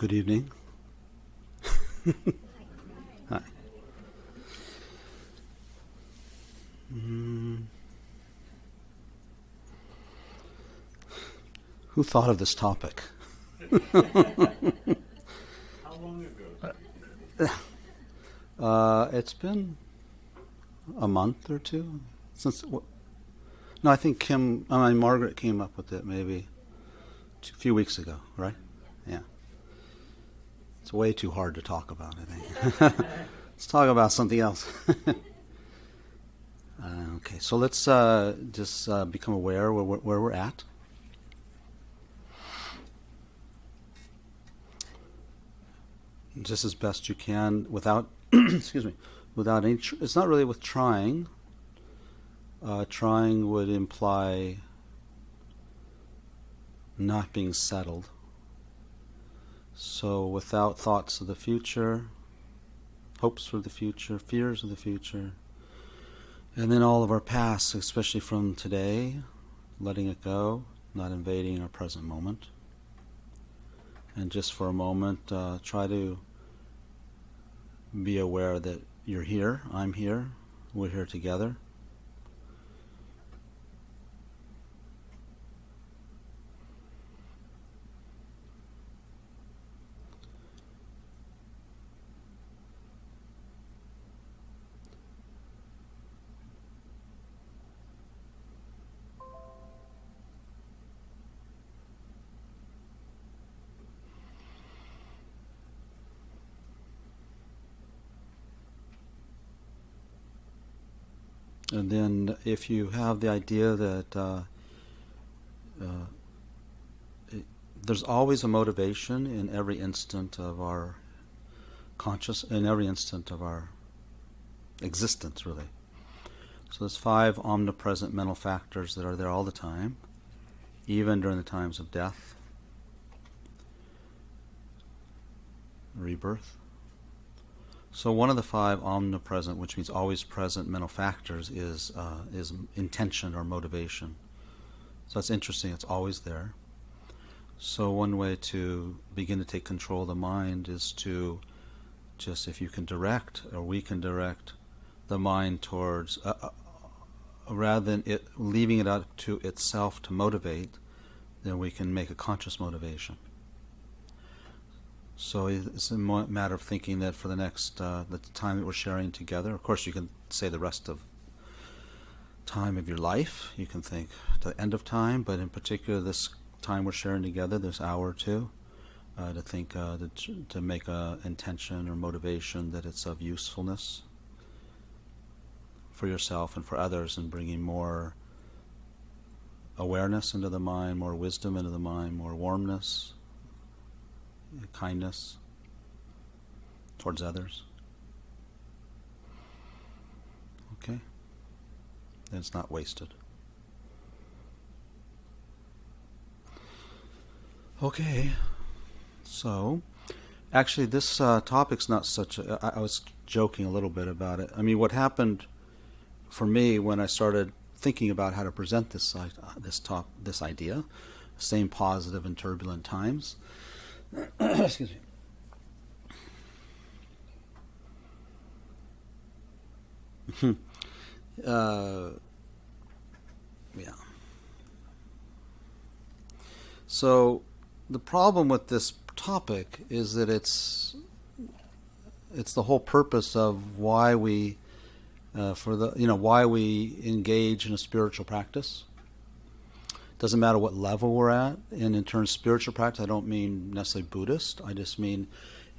Good evening. Hi. Who thought of this topic? How long ago? It's been a month or two since. No, I think Margaret came up with it maybe a few weeks ago, right? Yeah. It's way too hard to talk about, I think. Let's talk about something else. Okay, so let's just become aware where we're at. Just as best you can without, excuse me, without any, it's not really with trying. Trying would imply not being settled. So without thoughts of the future, hopes for the future, fears of the future, and then all of our past, especially from today, letting it go, not invading our present moment. And just for a moment, try to be aware that you're here, I'm here, we're here together. And then if you have the idea that there's always a motivation in every instant of our in every instant of our existence, really. So there's 5 omnipresent mental factors that are there all the time, even during the times of death, rebirth. So one of the 5 omnipresent, which means always present mental factors, is intention or motivation. So that's interesting. It's always there. So one way to begin to take control of the mind is to just, if you can direct, or we can direct the mind towards, rather than it leaving it up to itself to motivate, then we can make a conscious motivation. So it's a matter of thinking that for the next, the time that we're sharing together, of course you can say the rest of time of your life, you can think to the end of time, but in particular this time we're sharing together, this hour or two, to think, to make a intention or motivation that it's of usefulness for yourself and for others, and bringing more awareness into the mind, more wisdom into the mind, more warmness, kindness towards others. Okay? Then it's not wasted. Okay. So, actually this topic's not such a... I was joking a little bit about it. I mean, what happened for me when I started thinking about how to present this idea, staying positive in turbulent times, excuse me. Yeah. So the problem with this topic is that it's the whole purpose of why we why we engage in a spiritual practice. Doesn't matter what level we're at, and in terms of spiritual practice, I don't mean necessarily Buddhist. I just mean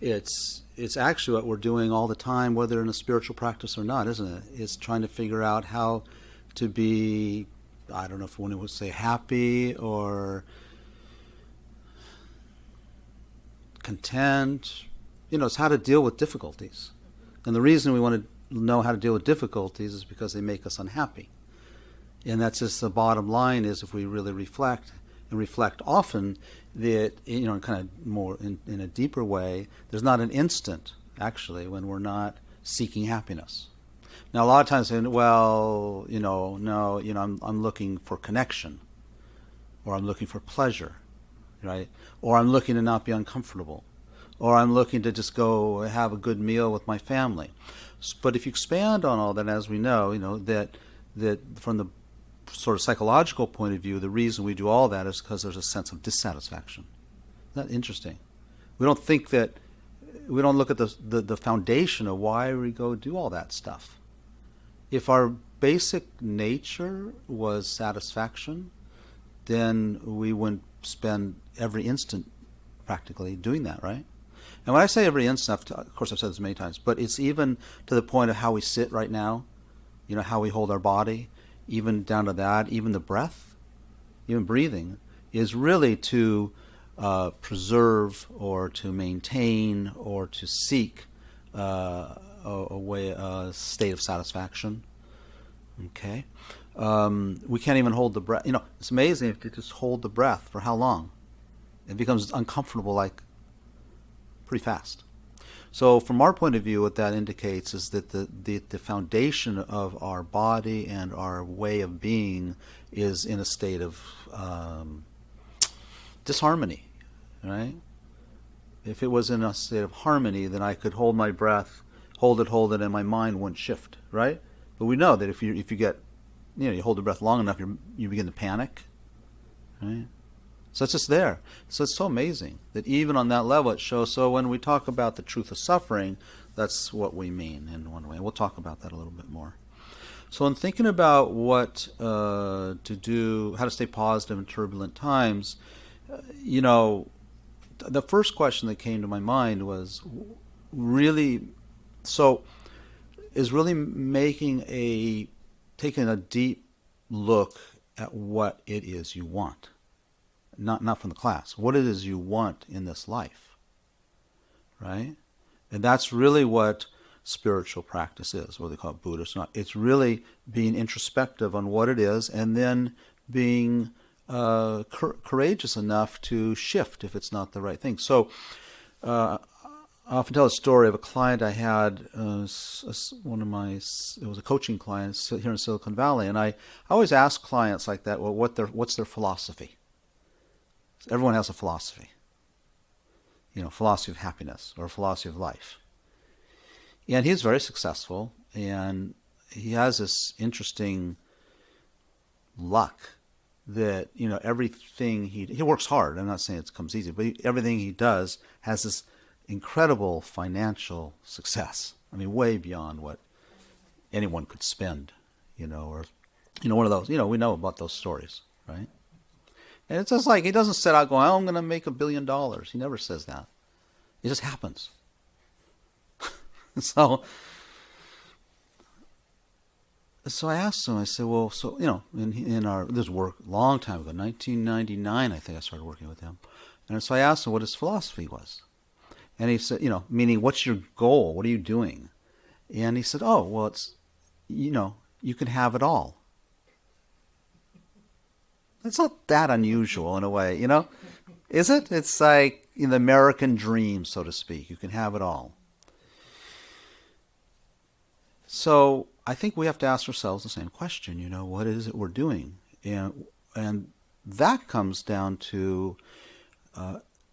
it's actually what we're doing all the time, whether in a spiritual practice or not, isn't it? It's trying to figure out how to be, I don't know if one would say happy or content. It's how to deal with difficulties. And the reason we want to know how to deal with difficulties is because they make us unhappy. And that's just the bottom line, is if we really reflect, and reflect often, that, kind of more in a deeper way, there's not an instant, actually, when we're not seeking happiness. Now, a lot of times saying, well, no, I'm looking for connection, or I'm looking for pleasure, right? Or I'm looking to not be uncomfortable. or I'm looking to just go have a good meal with my family. But if you expand on all that, as we know, that from the sort of psychological point of view, the reason we do all that is because there's a sense of dissatisfaction. Isn't that interesting? We don't think that, we don't look at the foundation of why we go do all that stuff. If our basic nature was satisfaction, then we wouldn't spend every instant practically doing that, right? And when I say every instant, of course I've said this many times, but it's even to the point of how we sit right now, how we hold our body, even down to that, even the breath, even breathing, is really to preserve or to maintain or to seek a state of satisfaction. Okay? We can't even hold the breath. It's amazing if you just hold the breath for how long. It becomes uncomfortable pretty fast. So from our point of view, what that indicates is that the foundation of our body and our way of being is in a state of disharmony, right? If it was in a state of harmony, then I could hold my breath, hold it, and my mind wouldn't shift, right? But we know that if you get, you hold the breath long enough, you begin to panic, right? So it's just there. So it's so amazing that even on that level it shows. So when we talk about the truth of suffering, that's what we mean in one way. We'll talk about that a little bit more. So in thinking about what to do, how to stay positive in turbulent times, the first question that came to my mind was really taking a deep look at what it is you want. Not from the class. What it is you want in this life, right? And that's really what spiritual practice is, what they call it Buddhist. It's really being introspective on what it is, and then being courageous enough to shift if it's not the right thing. So I often tell a story of a client I had. It was a coaching client here in Silicon Valley, and I always ask clients like that, well, what's their philosophy? Everyone has a philosophy, philosophy of happiness or philosophy of life. And he's very successful, and he has this interesting luck that, everything he works hard. I'm not saying it comes easy, but everything he does has this incredible financial success. I mean, way beyond what anyone could spend, or, one of those, we know about those stories, right? And it's just like, he doesn't set out going, I'm going to make $1 billion. He never says that. It just happens. So I asked him, I said, well, so, in our, this work a long time ago, 1999, I think I started working with him. And so I asked him what his philosophy was. And he said, meaning, what's your goal? What are you doing? And he said, oh, well, it's, you can have it all. It's not that unusual in a way, is it? It's like the American dream, so to speak. You can have it all. So I think we have to ask ourselves the same question, what is it we're doing? And that comes down to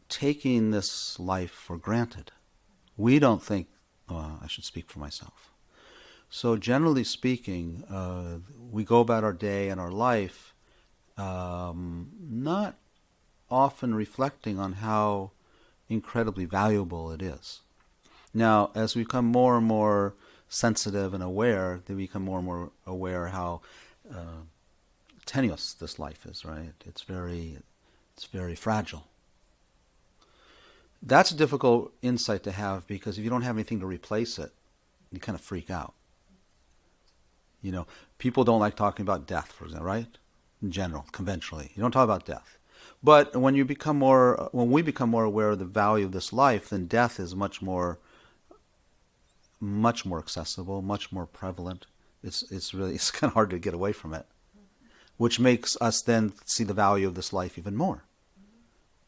taking this life for granted. We don't think, I should speak for myself. So generally speaking, we go about our day and our life not often reflecting on how incredibly valuable it is. Now, as we become more and more sensitive and aware, then we become more and more aware how tenuous this life is, right? It's very fragile. That's a difficult insight to have, because if you don't have anything to replace it, you kind of freak out. People don't like talking about death, for example, right? In general, conventionally. You don't talk about death. But when we become more aware of the value of this life, then death is much more accessible, much more prevalent. It's kind of hard to get away from it, which makes us then see the value of this life even more,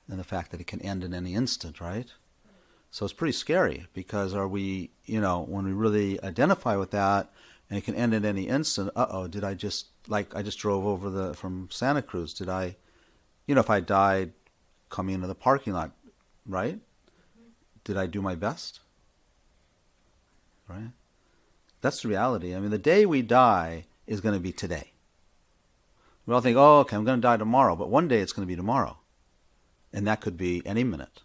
and the fact that it can end in any instant, right? So it's pretty scary, because when we really identify with that, and it can end at any instant, did I just drove over from Santa Cruz, did I, if I died coming into the parking lot, right? did I do my best? Right? That's the reality. I mean, the day we die is going to be today. We all think, oh, okay, I'm going to die tomorrow, but one day it's going to be tomorrow. And that could be any minute.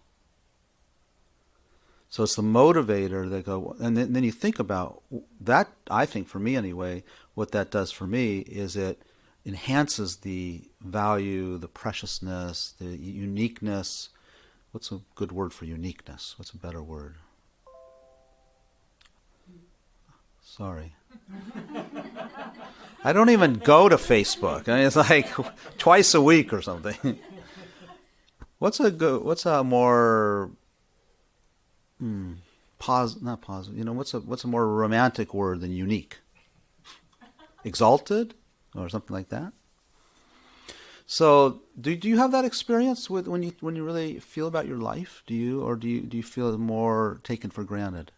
So it's the motivator that go, and then you think about that. I think for me anyway, what that does for me is it enhances the value, the preciousness, the uniqueness. What's a good word for uniqueness? What's a better word? Sorry. I don't even go to Facebook. I mean, it's like twice a week or something. What's a more not positive? You know, what's a more romantic word than unique? Exalted, or something like that. So, do you have that experience with when you really feel about your life? Do you feel more taken for granted?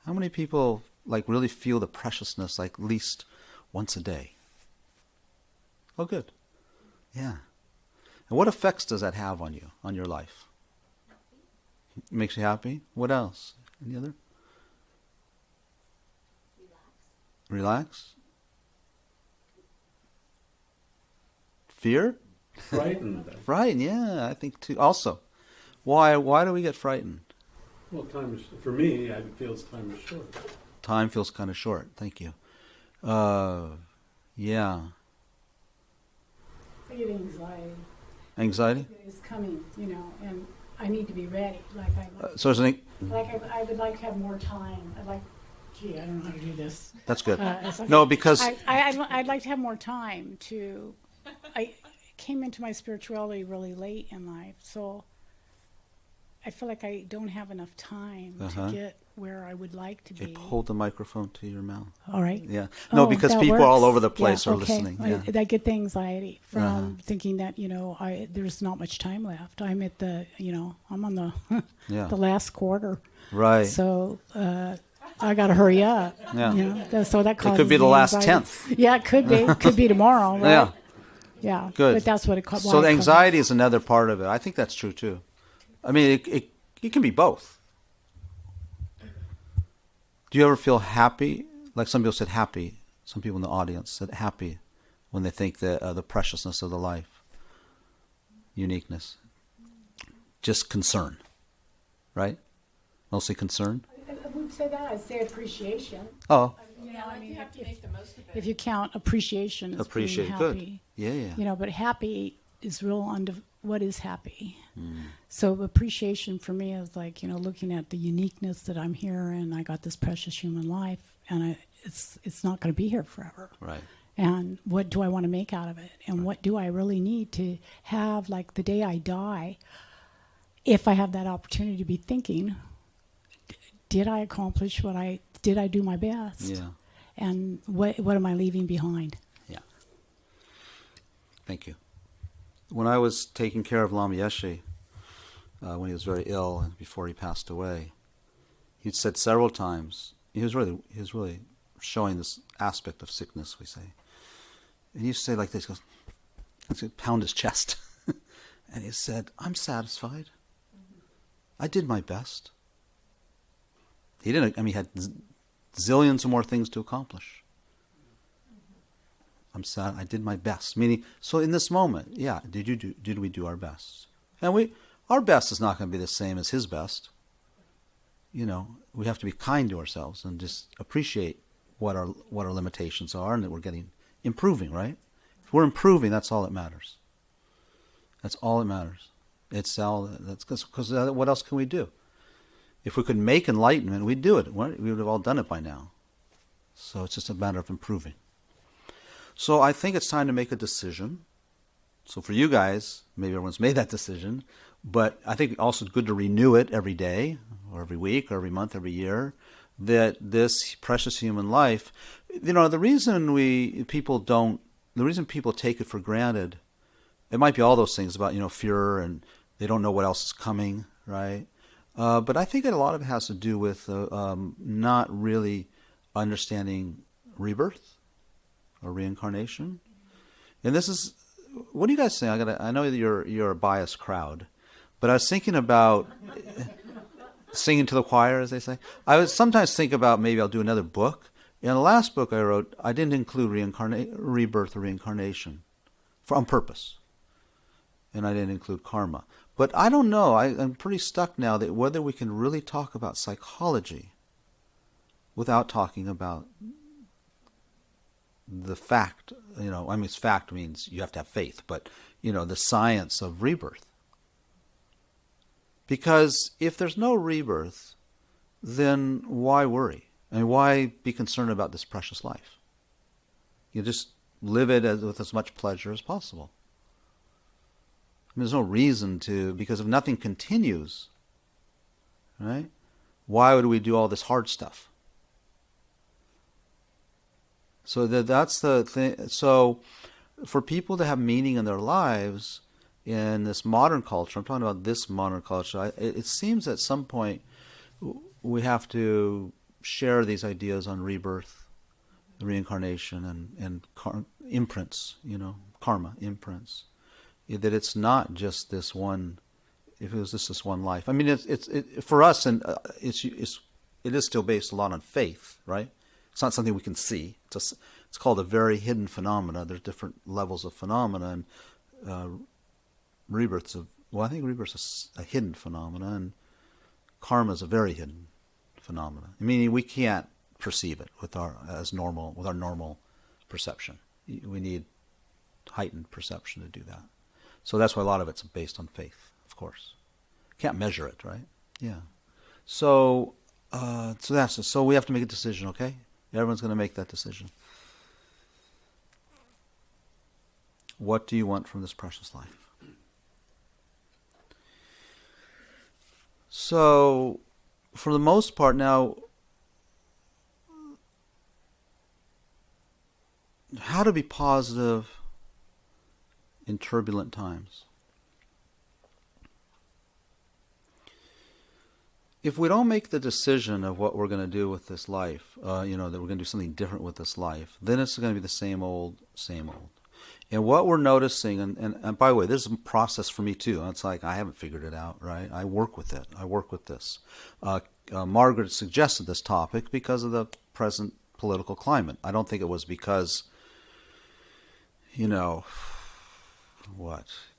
How many people like really feel the preciousness like at least once a day? Oh, good. Yeah. And what effects does that have on you, on your life? It makes you happy? What else? Any other? Relax? Fear? Frightened. Frightened, yeah, I think too. Also, why do we get frightened? Well, for me, I feel time is short. Time feels kind of short. Thank you. Yeah. I get anxiety. Anxiety? It's coming, and I need to be ready. So is it? I would like to have more time. I don't know how to do this. That's good. Okay. No, because I'd like to have more time to. I came into my spirituality really late in life, so I feel like I don't have enough time to get where I would like to be. Hold the microphone to your mouth. All right. Yeah. No, because people works. all over the place are okay. listening. Yeah. I get the anxiety from thinking that there's not much time left. I'm at I'm on the the last quarter. Right. So I got to hurry up. Yeah. So that causes it could be the last anxiety. 10th. Yeah, it could be. It could be tomorrow. Right? Yeah. Yeah. Good. But that's what it causes. So the anxiety is another part of it. I think that's true too. I mean, it can be both. Do you ever feel happy? Like some people said happy. Some people in the audience said happy when they think the preciousness of the life, uniqueness. Just concern, right? Mostly concern. I wouldn't say that. I'd say appreciation. Oh. If you count appreciation as being happy. Good. Yeah. But happy is real under what is happy. So appreciation for me is like, looking at the uniqueness that I'm here and I got this precious human life and it's not going to be here forever. Right. And what do I want to make out of it? And what do I really need to have, like the day I die, if I have that opportunity to be thinking, did I accomplish did I do my best? Yeah. And what am I leaving behind? Yeah. Thank you. When I was taking care of Lama Yeshe, when he was very ill and before he passed away, he'd said several times, he was really showing this aspect of sickness, we say. And he used to say like this, he goes, pound his chest. And he said, I'm satisfied. I did my best. He had zillions of more things to accomplish. I'm sad. I did my best. Meaning, so in this moment, did we do our best? And our best is not going to be the same as his best. We have to be kind to ourselves and just appreciate what our limitations are and that we're improving, right? If we're improving, that's all that matters. That's all that matters. Because what else can we do? If we could make enlightenment, we'd do it. We would have all done it by now. So it's just a matter of improving. So I think it's time to make a decision. So for you guys, maybe everyone's made that decision, but I think also it's good to renew it every day or every week or every month, every year, that this precious human life, the reason people take it for granted, it might be all those things about, fear and they don't know what else is coming, right? But I think a lot of it has to do with not really understanding rebirth or reincarnation. And this is, what do you guys think? I know that you're a biased crowd, but I was thinking about, singing to the choir, as they say. I would sometimes think about maybe I'll do another book. In the last book I wrote, I didn't include rebirth or reincarnation on purpose. And I didn't include karma. But I don't know. I'm pretty stuck now that whether we can really talk about psychology without talking about the fact, fact means you have to have faith, but, the science of rebirth. Because if there's no rebirth, then why worry? Why be concerned about this precious life? You just live it with as much pleasure as possible. There's no reason to, because if nothing continues, right? Why would we do all this hard stuff? So that's the thing. So for people to have meaning in their lives in this modern culture, I'm talking about this modern culture, it seems at some point we have to share these ideas on rebirth, reincarnation, and imprints, karma, imprints. That it's not just this one. If it was just this one life, it's for us, and it is still based a lot on faith, right? It's not something we can see. It's called a very hidden phenomena. There's different levels of phenomena, and rebirth's I think rebirth's a hidden phenomena, and karma is a very hidden phenomena. Meaning we can't perceive it with our normal perception. We need heightened perception to do that. So that's why a lot of it's based on faith, of course. Can't measure it, right? Yeah. So so we have to make a decision, okay? Everyone's going to make that decision. What do you want from this precious life? So, for the most part now, how to be positive in turbulent times. If we don't make the decision of what we're going to do with this life, that we're going to do something different with this life, then it's going to be the same old, same old. And what we're noticing, and by the way, this is a process for me too. It's like I haven't figured it out, right? I work with it. I work with this. Margaret suggested this topic because of the present political climate. I don't think it was because,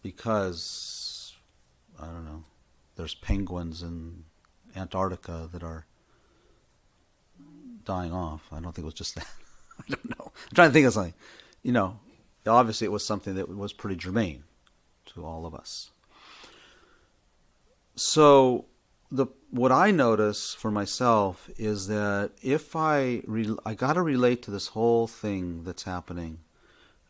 because, I don't know, there's penguins in Antarctica that are dying off. I don't think it was just that. I don't know. I'm trying to think of something. Obviously it was something that was pretty germane to all of us. So what I notice for myself is that if I got to relate to this whole thing that's happening.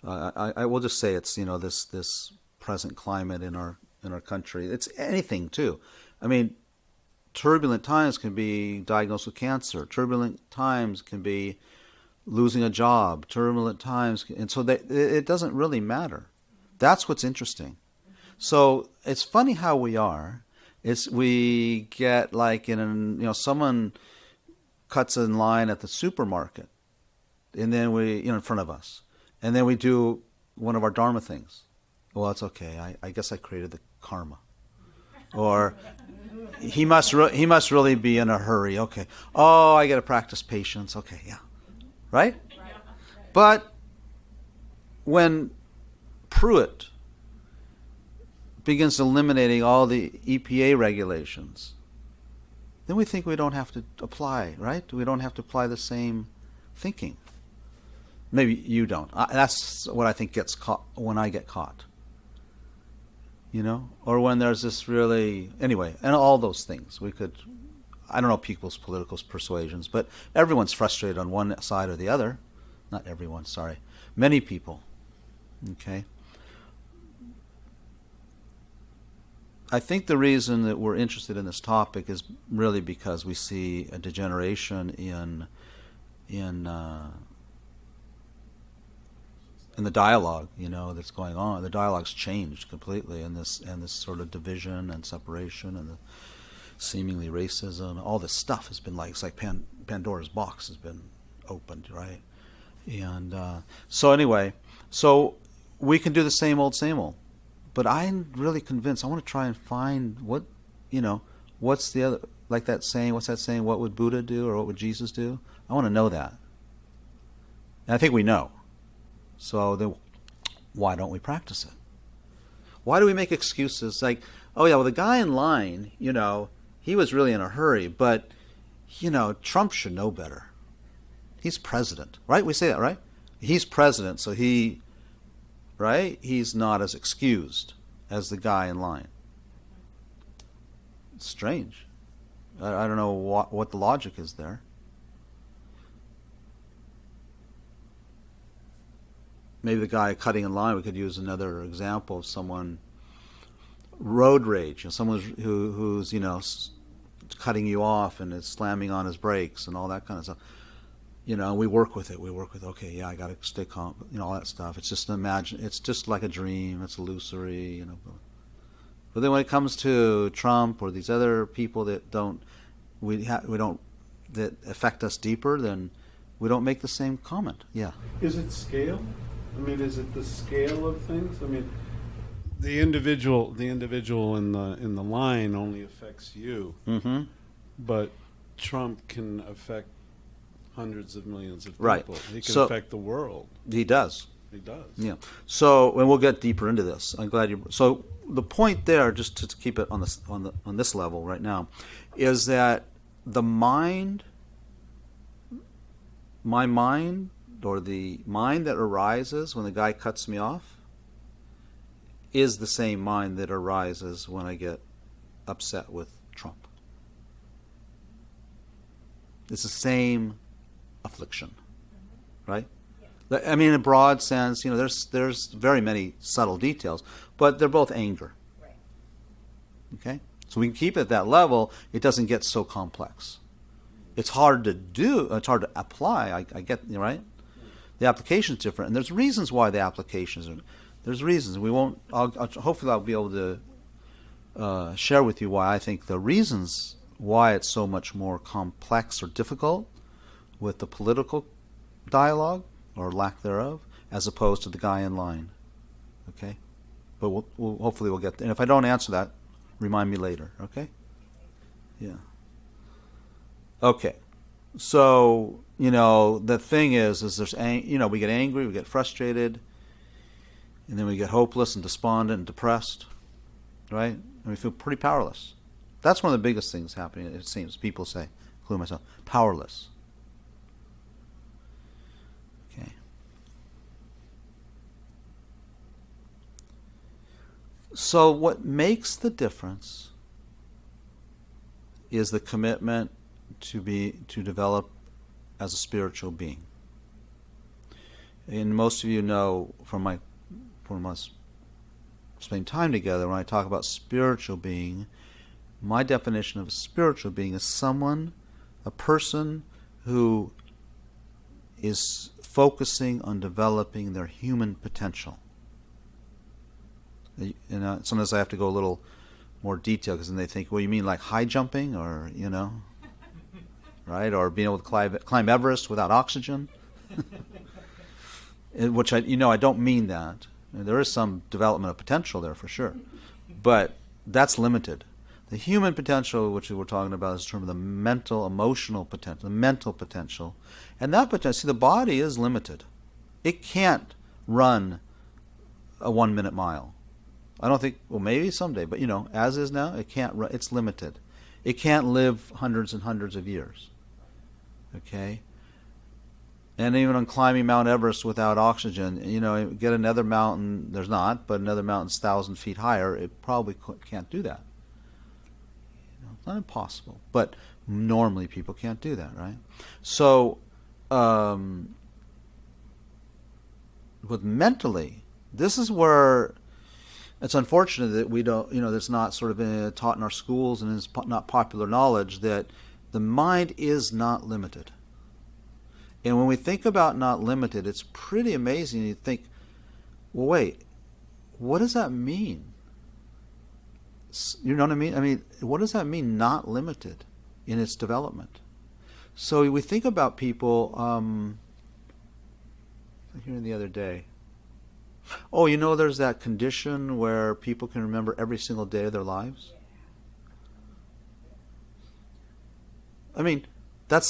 I will just say it's this present climate in our country. It's anything too. Turbulent times can be diagnosed with cancer. Turbulent times can be losing a job. Turbulent times, and so it doesn't really matter. That's what's interesting. So it's funny how we are. We get like someone cuts in line at the supermarket, and then in front of us, and then we do one of our dharma things. Well, it's okay. I guess I created the karma, or he must really be in a hurry. Okay. Oh, I got to practice patience. Okay, yeah. Right? But when Pruitt begins eliminating all the EPA regulations, then we think we don't have to apply, right? We don't have to apply the same thinking. Maybe you don't. That's what I think gets caught when I get caught. Or when there's this really, anyway, and all those things. I don't know people's political persuasions, but everyone's frustrated on one side or the other. Not everyone, sorry. Many people. Okay? I think the reason that we're interested in this topic is really because we see a degeneration in the dialogue, that's going on. The dialogue's changed completely, and this sort of division and separation and the seemingly racism, all this stuff has been it's like Pandora's box has been opened, right? And so anyway, we can do the same old, but I'm really convinced. I want to try and find what's the other. Like that saying, what's that saying? What would Buddha do or what would Jesus do? I want to know that. And I think we know. So then why don't we practice it? Why do we make excuses like, oh yeah, well the guy in line, he was really in a hurry, but, Trump should know better. He's president, right? We say that, right? He's president, so he's not as excused as the guy in line. It's strange. I don't know what the logic is there. Maybe the guy cutting in line, we could use another example of someone, road rage, someone who's cutting you off and is slamming on his brakes and all that kind of stuff. We work with it. Okay, yeah, I got to stay calm, all that stuff. It's just it's just like a dream. It's illusory, But then when it comes to Trump or these other people that that affect us deeper, then we don't make the same comment. Yeah. Is it scale? I mean, is it the scale of things? I mean, the individual in the line only affects you, but Trump can affect hundreds of millions of people. Right. He can affect the world. He does. He does. Yeah. So, and we'll get deeper into this. I'm glad you. So, the point there, just to keep it on this level right now, is that the mind, my mind, or the mind that arises when the guy cuts me off, is the same mind that arises when I get upset with Trump. It's the same affliction, right? I mean, in a broad sense, there's very many subtle details, but they're both anger. Right. Okay? So we can keep it at that level. It doesn't get so complex. It's hard to do. It's hard to apply. I get, right? The application is different, and there's reasons why the applications are. There's reasons. We won't. Hopefully, I'll be able to share with you why I think the reasons why it's so much more complex or difficult with the political dialogue or lack thereof, as opposed to the guy in line. Okay, but we'll hopefully we'll get there. And if I don't answer that, remind me later. Okay. Yeah. Okay. So the thing is there's we get angry, we get frustrated, and then we get hopeless and despondent and depressed, right? And we feel pretty powerless. That's one of the biggest things happening. It seems people say, including myself, powerless. Okay. So what makes the difference is the commitment to develop as a spiritual being. And most of you know from us spending time together, when I talk about spiritual being, my definition of a spiritual being is a person who is focusing on developing their human potential. Sometimes I have to go a little more detail because then they think, well, you mean like high jumping or, right? Or being able to climb Everest without oxygen? Which I don't mean that. There is some development of potential there for sure. But that's limited. The human potential, which we're talking about, is in terms of the mental, emotional potential, the mental potential. And that potential, see, the body is limited. It can't run a 1 minute mile. I don't think, well, maybe someday, but as is now, it can't run, it's limited. It can't live hundreds and hundreds of years. Okay? And even on climbing Mount Everest without oxygen, get another mountain, there's not, but another mountain's 1,000 feet higher, it probably can't do that. It's not impossible, but normally people can't do that, right? So, with mentally, this is where it's unfortunate that we don't, that's not sort of taught in our schools and is not popular knowledge that the mind is not limited. And when we think about not limited, it's pretty amazing. You think, well, wait, what does that mean? You know what I mean? I mean, what does that mean, not limited in its development? So we think about people, I was hearing the other day, there's that condition where people can remember every single day of their lives. I mean, that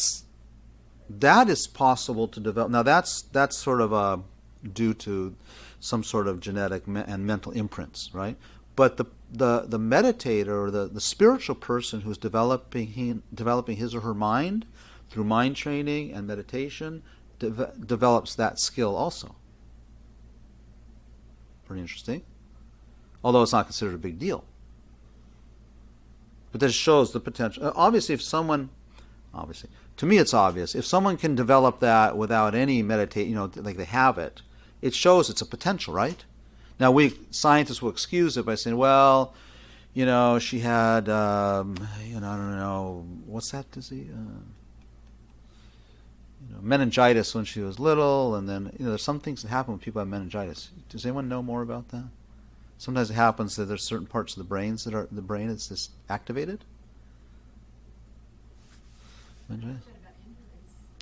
is possible to develop. Now that's sort of due to some sort of genetic and mental imprints, right? But the meditator or the spiritual person who's developing his or her mind through mind training and meditation develops that skill also. Pretty interesting. Although it's not considered a big deal. But this shows the potential. Obviously, to me it's obvious. If someone can develop that without any meditate, like they have it, it shows it's a potential, right? Now, scientists will excuse it by saying, well, she had, I don't know, what's that disease? Meningitis when she was little, and then, there's some things that happen when people have meningitis. Does anyone know more about that? Sometimes it happens that there's certain parts of the brain that's just activated. And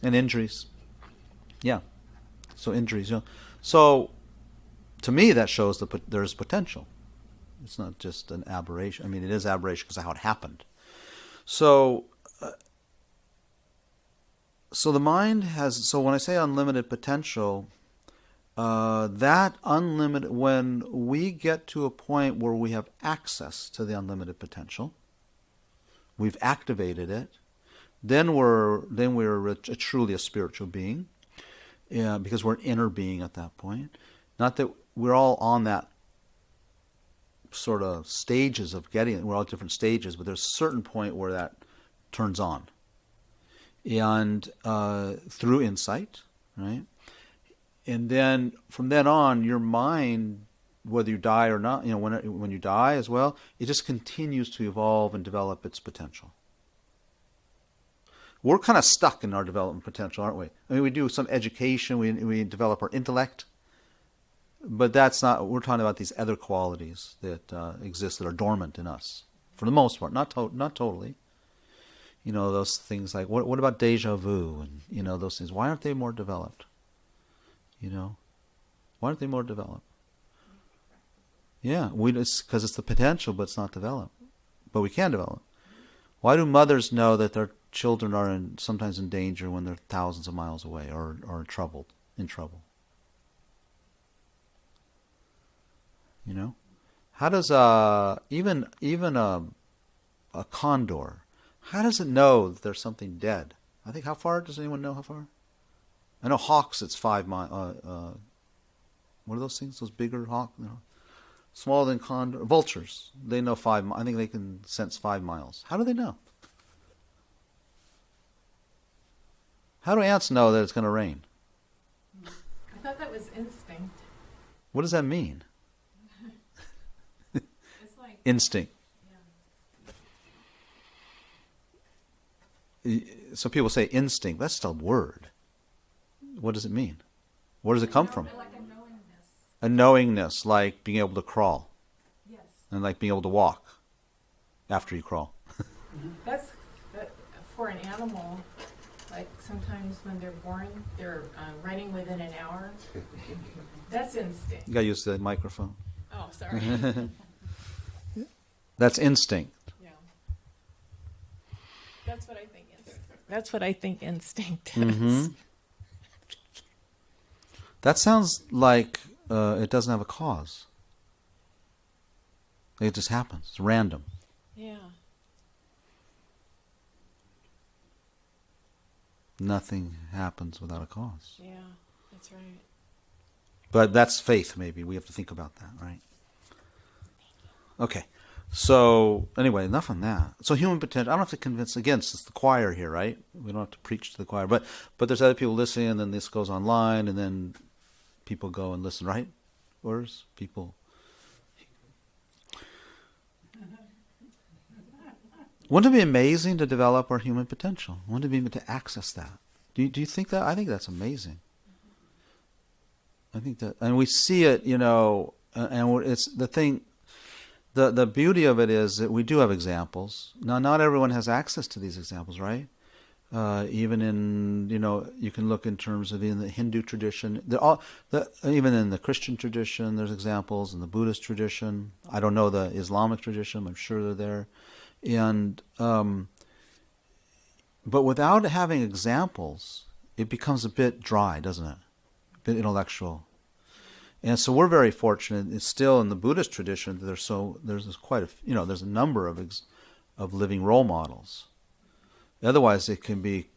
injuries. Yeah. So injuries, So, to me, that shows there's potential. It's not just an aberration. I mean, it is aberration because of how it happened. So the mind has. So when I say unlimited potential, that unlimited. When we get to a point where we have access to the unlimited potential, we've activated it. Then we're truly a spiritual being, because we're an inner being at that point. Not that we're all on that sort of stages of getting it. We're all different stages, but there's a certain point where that turns on. And through insight, right? And then from then on, your mind, whether you die or not, when you die as well, it just continues to evolve and develop its potential. We're kind of stuck in our development potential, aren't we? I mean, we do some education, we develop our intellect, but that's not. We're talking about these other qualities that exist that are dormant in us, for the most part, not totally. Those things like what about deja vu, and those things. Why aren't they more developed? Why aren't they more developed? Yeah, because it's the potential, but it's not developed. But we can develop. Why do mothers know that their children are sometimes in danger when they're thousands of miles away or in trouble? How does even a condor? How does it know that there's something dead? I think, how far? Does anyone know how far? I know hawks. It's 5 miles. What are those things? Those bigger hawks? Smaller than condor. Vultures. They know 5 miles. I think they can sense 5 miles. How do they know? How do ants know that it's going to rain? I thought that was instinct. What does that mean? It's like Instinct. Yeah. So people say instinct. That's just a word. What does it mean? Where does it come from? Like a knowingness. A knowingness, like being able to crawl. Yes. And like being able to walk after you crawl. That's for an animal. Like sometimes when they're born, they're running within an hour. That's instinct. You got to use the microphone. Oh, sorry. That's instinct. Yeah. That's what I think. That's what I think instinct is. Mm-hmm. That sounds like it doesn't have a cause. It just happens. It's random. Yeah. Nothing happens without a cause. Yeah, that's right. But that's faith, maybe. We have to think about that, right? Okay. So, anyway, enough on that. So, human potential, I don't have to convince, again, it's the choir here, right? We don't have to preach to the choir. But there's other people listening, and then this goes online, and then people go and listen, right? Orders? People. Wouldn't it be amazing to develop our human potential? Wouldn't it be able to access that? Do you think that? I think that's amazing. I think that, and we see it, and it's the thing. The beauty of it is that we do have examples. Now, not everyone has access to these examples, right? Even in, you can look in terms of in the Hindu tradition. Even in the Christian tradition, there's examples. In the Buddhist tradition, I don't know the Islamic tradition. I'm sure they're there. And But without having examples, it becomes a bit dry, doesn't it? A bit intellectual. And so we're very fortunate. It's still in the Buddhist tradition. There's quite there's a number of living role models. Otherwise, it can be,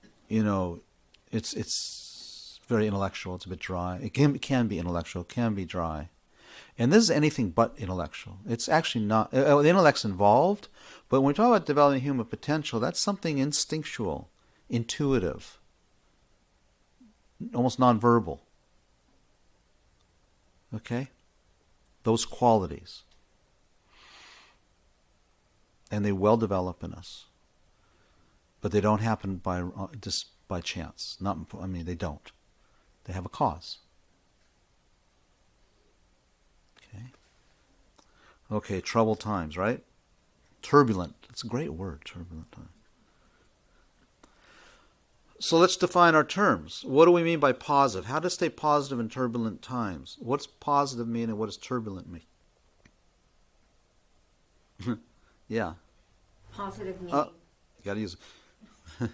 it's very intellectual. It's a bit dry. It can be intellectual. Can be dry. And this is anything but intellectual. It's actually not. The intellect's involved, but when we talk about developing human potential, that's something instinctual, intuitive, almost nonverbal. Okay? Those qualities. And they well develop in us. But they don't happen just by chance. They don't. They have a cause. Okay, troubled times, right? Turbulent. It's a great word, turbulent time. So let's define our terms. What do we mean by positive? How to stay positive in turbulent times? What's positive mean and what does turbulent mean? Yeah. Positive meaning. You got to use it.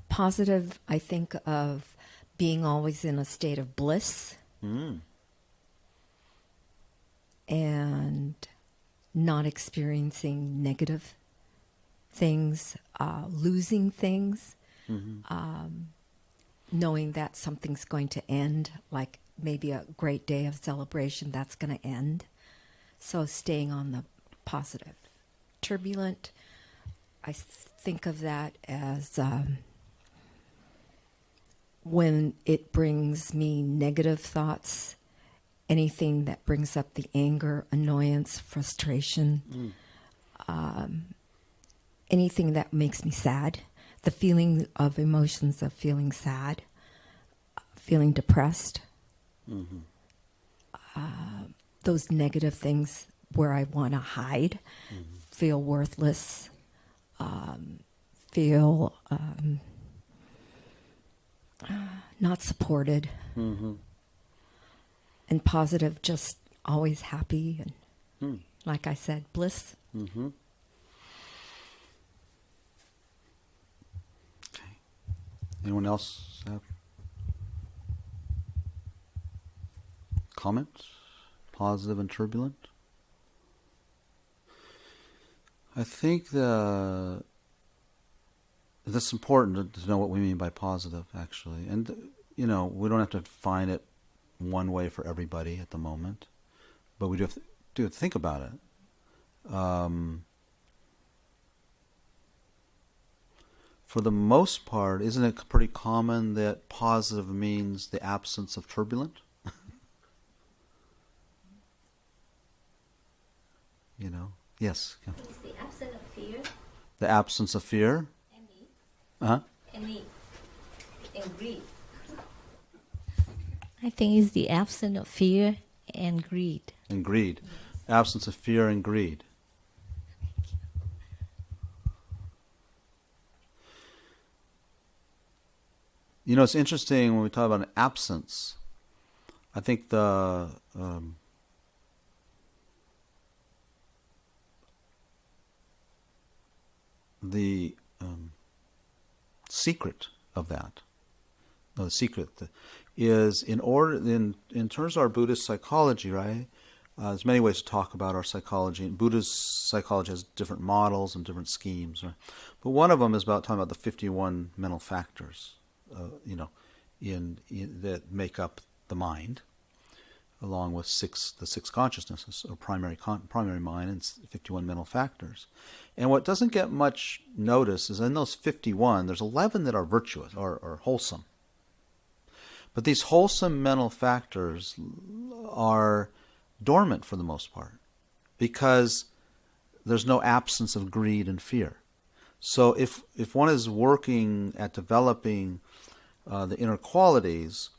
Positive, I think of being always in a state of bliss. And not experiencing negative things, losing things, knowing that something's going to end, like maybe a great day of celebration, that's going to end. So staying on the positive. Turbulent, I think of that as when it brings me negative thoughts, anything that brings up the anger, annoyance, frustration, anything that makes me sad, the feeling of emotions of feeling sad, feeling depressed, those negative things where I want to hide, feel worthless, feel not supported. And positive, just always happy and, like I said, bliss. Okay. Anyone else have comments? Positive and turbulent? I think that's important to know what we mean by positive, actually. And, we don't have to define it one way for everybody at the moment, but we do have to think about it. For the most part, isn't it pretty common that positive means the absence of turbulent? Yes. Yeah. It's the absence of fear. The absence of fear. And greed. I think it's the absence of fear and greed. And greed. Absence of fear and greed. It's interesting when we talk about an absence. I think the secret of that, is in terms of our Buddhist psychology, right? There's many ways to talk about our psychology. And Buddhist psychology has different models and different schemes, right? But one of them is talking about the 51 mental factors, that make up the mind, along with the six consciousnesses, or primary mind, and 51 mental factors. And what doesn't get much notice is in those 51, there's 11 that are virtuous or wholesome. But these wholesome mental factors are dormant for the most part, because there's no absence of greed and fear. So if one is working at developing the inner qualities,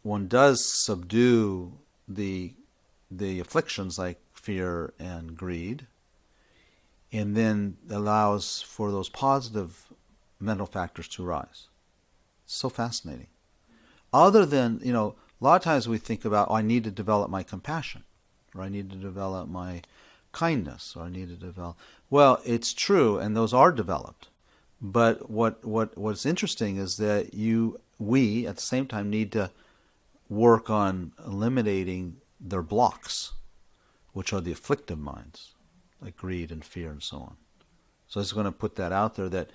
one does subdue the afflictions like fear and greed, and then allows for those positive mental factors to rise. So fascinating. Other than, a lot of times we think about, I need to develop my compassion, or I need to develop my kindness, or I need to develop... Well, it's true, and those are developed. But what's interesting is that we at the same time need to work on eliminating their blocks, which are the afflictive minds, like greed and fear and so on. So I was going to put that out there that,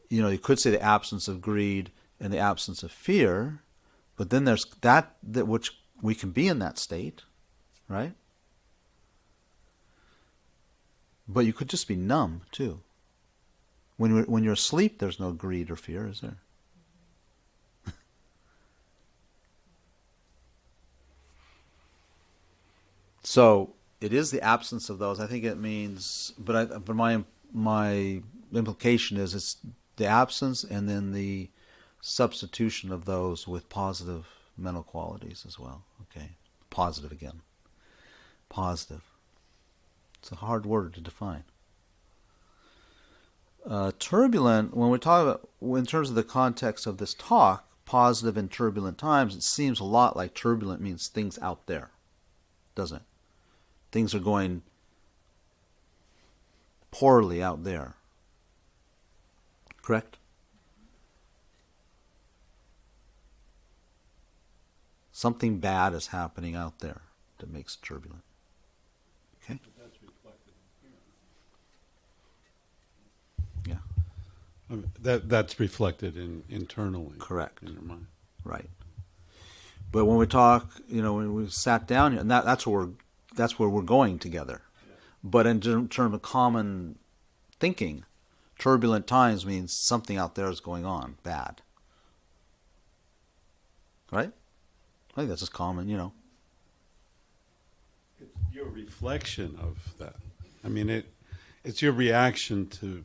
you could say the absence of greed and the absence of fear, but then there's that which we can be in that state, right? But you could just be numb too. When you're asleep, there's no greed or fear, is there? So it is the absence of those. I think it means, but my implication is it's the absence and then the substitution of those with positive mental qualities as well. Okay, positive again. Positive. It's a hard word to define. Turbulent, when we talk about, in terms of the context of this talk, positive in turbulent times, it seems a lot like turbulent means things out there, doesn't it? Things are going poorly out there. Correct? Something bad is happening out there that makes it turbulent. Okay? Yeah. That's reflected internally. Correct. In your mind. Right. But when we talk, when we sat down here, and that's where we're going together. Yeah. But in terms of common thinking, turbulent times means something out there is going on, bad. Right? I think that's just common, It's your reflection of that. I mean, it's your reaction to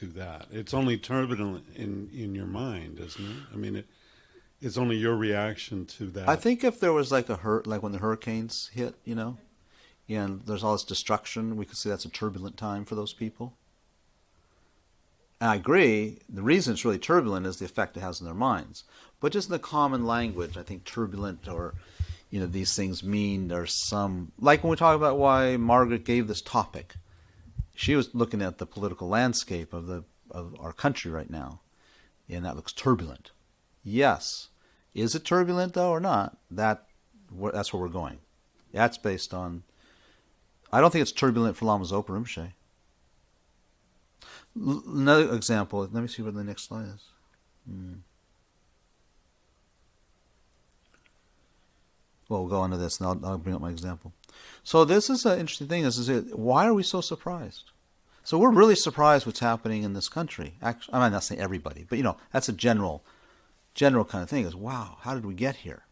that. It's only turbulent in your mind, isn't it? I mean, it's only your reaction to that. I think if there was like when the hurricanes hit, and there's all this destruction, we could say that's a turbulent time for those people. And I agree, the reason it's really turbulent is the effect it has on their minds. But just in the common language, I think turbulent or, these things mean there's some, like when we talk about why Margaret gave this topic, she was looking at the political landscape of our country right now, and that looks turbulent. Yes. Is it turbulent though or not? That's where we're going. That's based on, I don't think it's turbulent for Lama Zopa Rinpoche. Another example, let me see what the next slide is. Well, we'll go on to this and I'll bring up my example. So this is an interesting thing, why are we so surprised? So we're really surprised what's happening in this country. Actually, I'm not saying everybody, but that's a general kind of thing is, wow, how did we get here?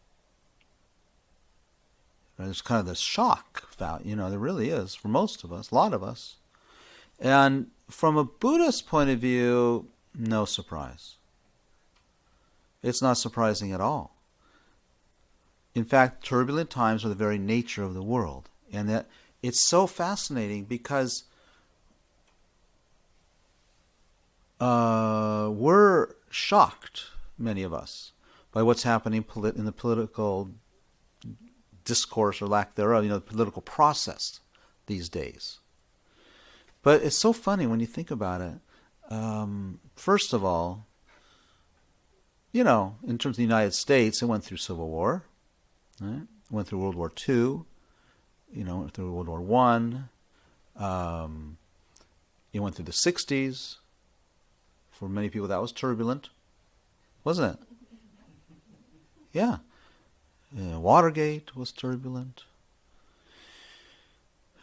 There's kind of this shock value, there really is for most of us, a lot of us. And from a Buddhist point of view, no surprise. It's not surprising at all. In fact, turbulent times are the very nature of the world. And that it's so fascinating because we're shocked, many of us, by what's happening in the political discourse or lack thereof, the political process these days. But it's so funny when you think about it. First of all, in terms of the United States, it went through Civil War, right? It went through World War II, went through World War I. It went through the 60s. For many people, that was turbulent, wasn't it? Yeah. Watergate was turbulent.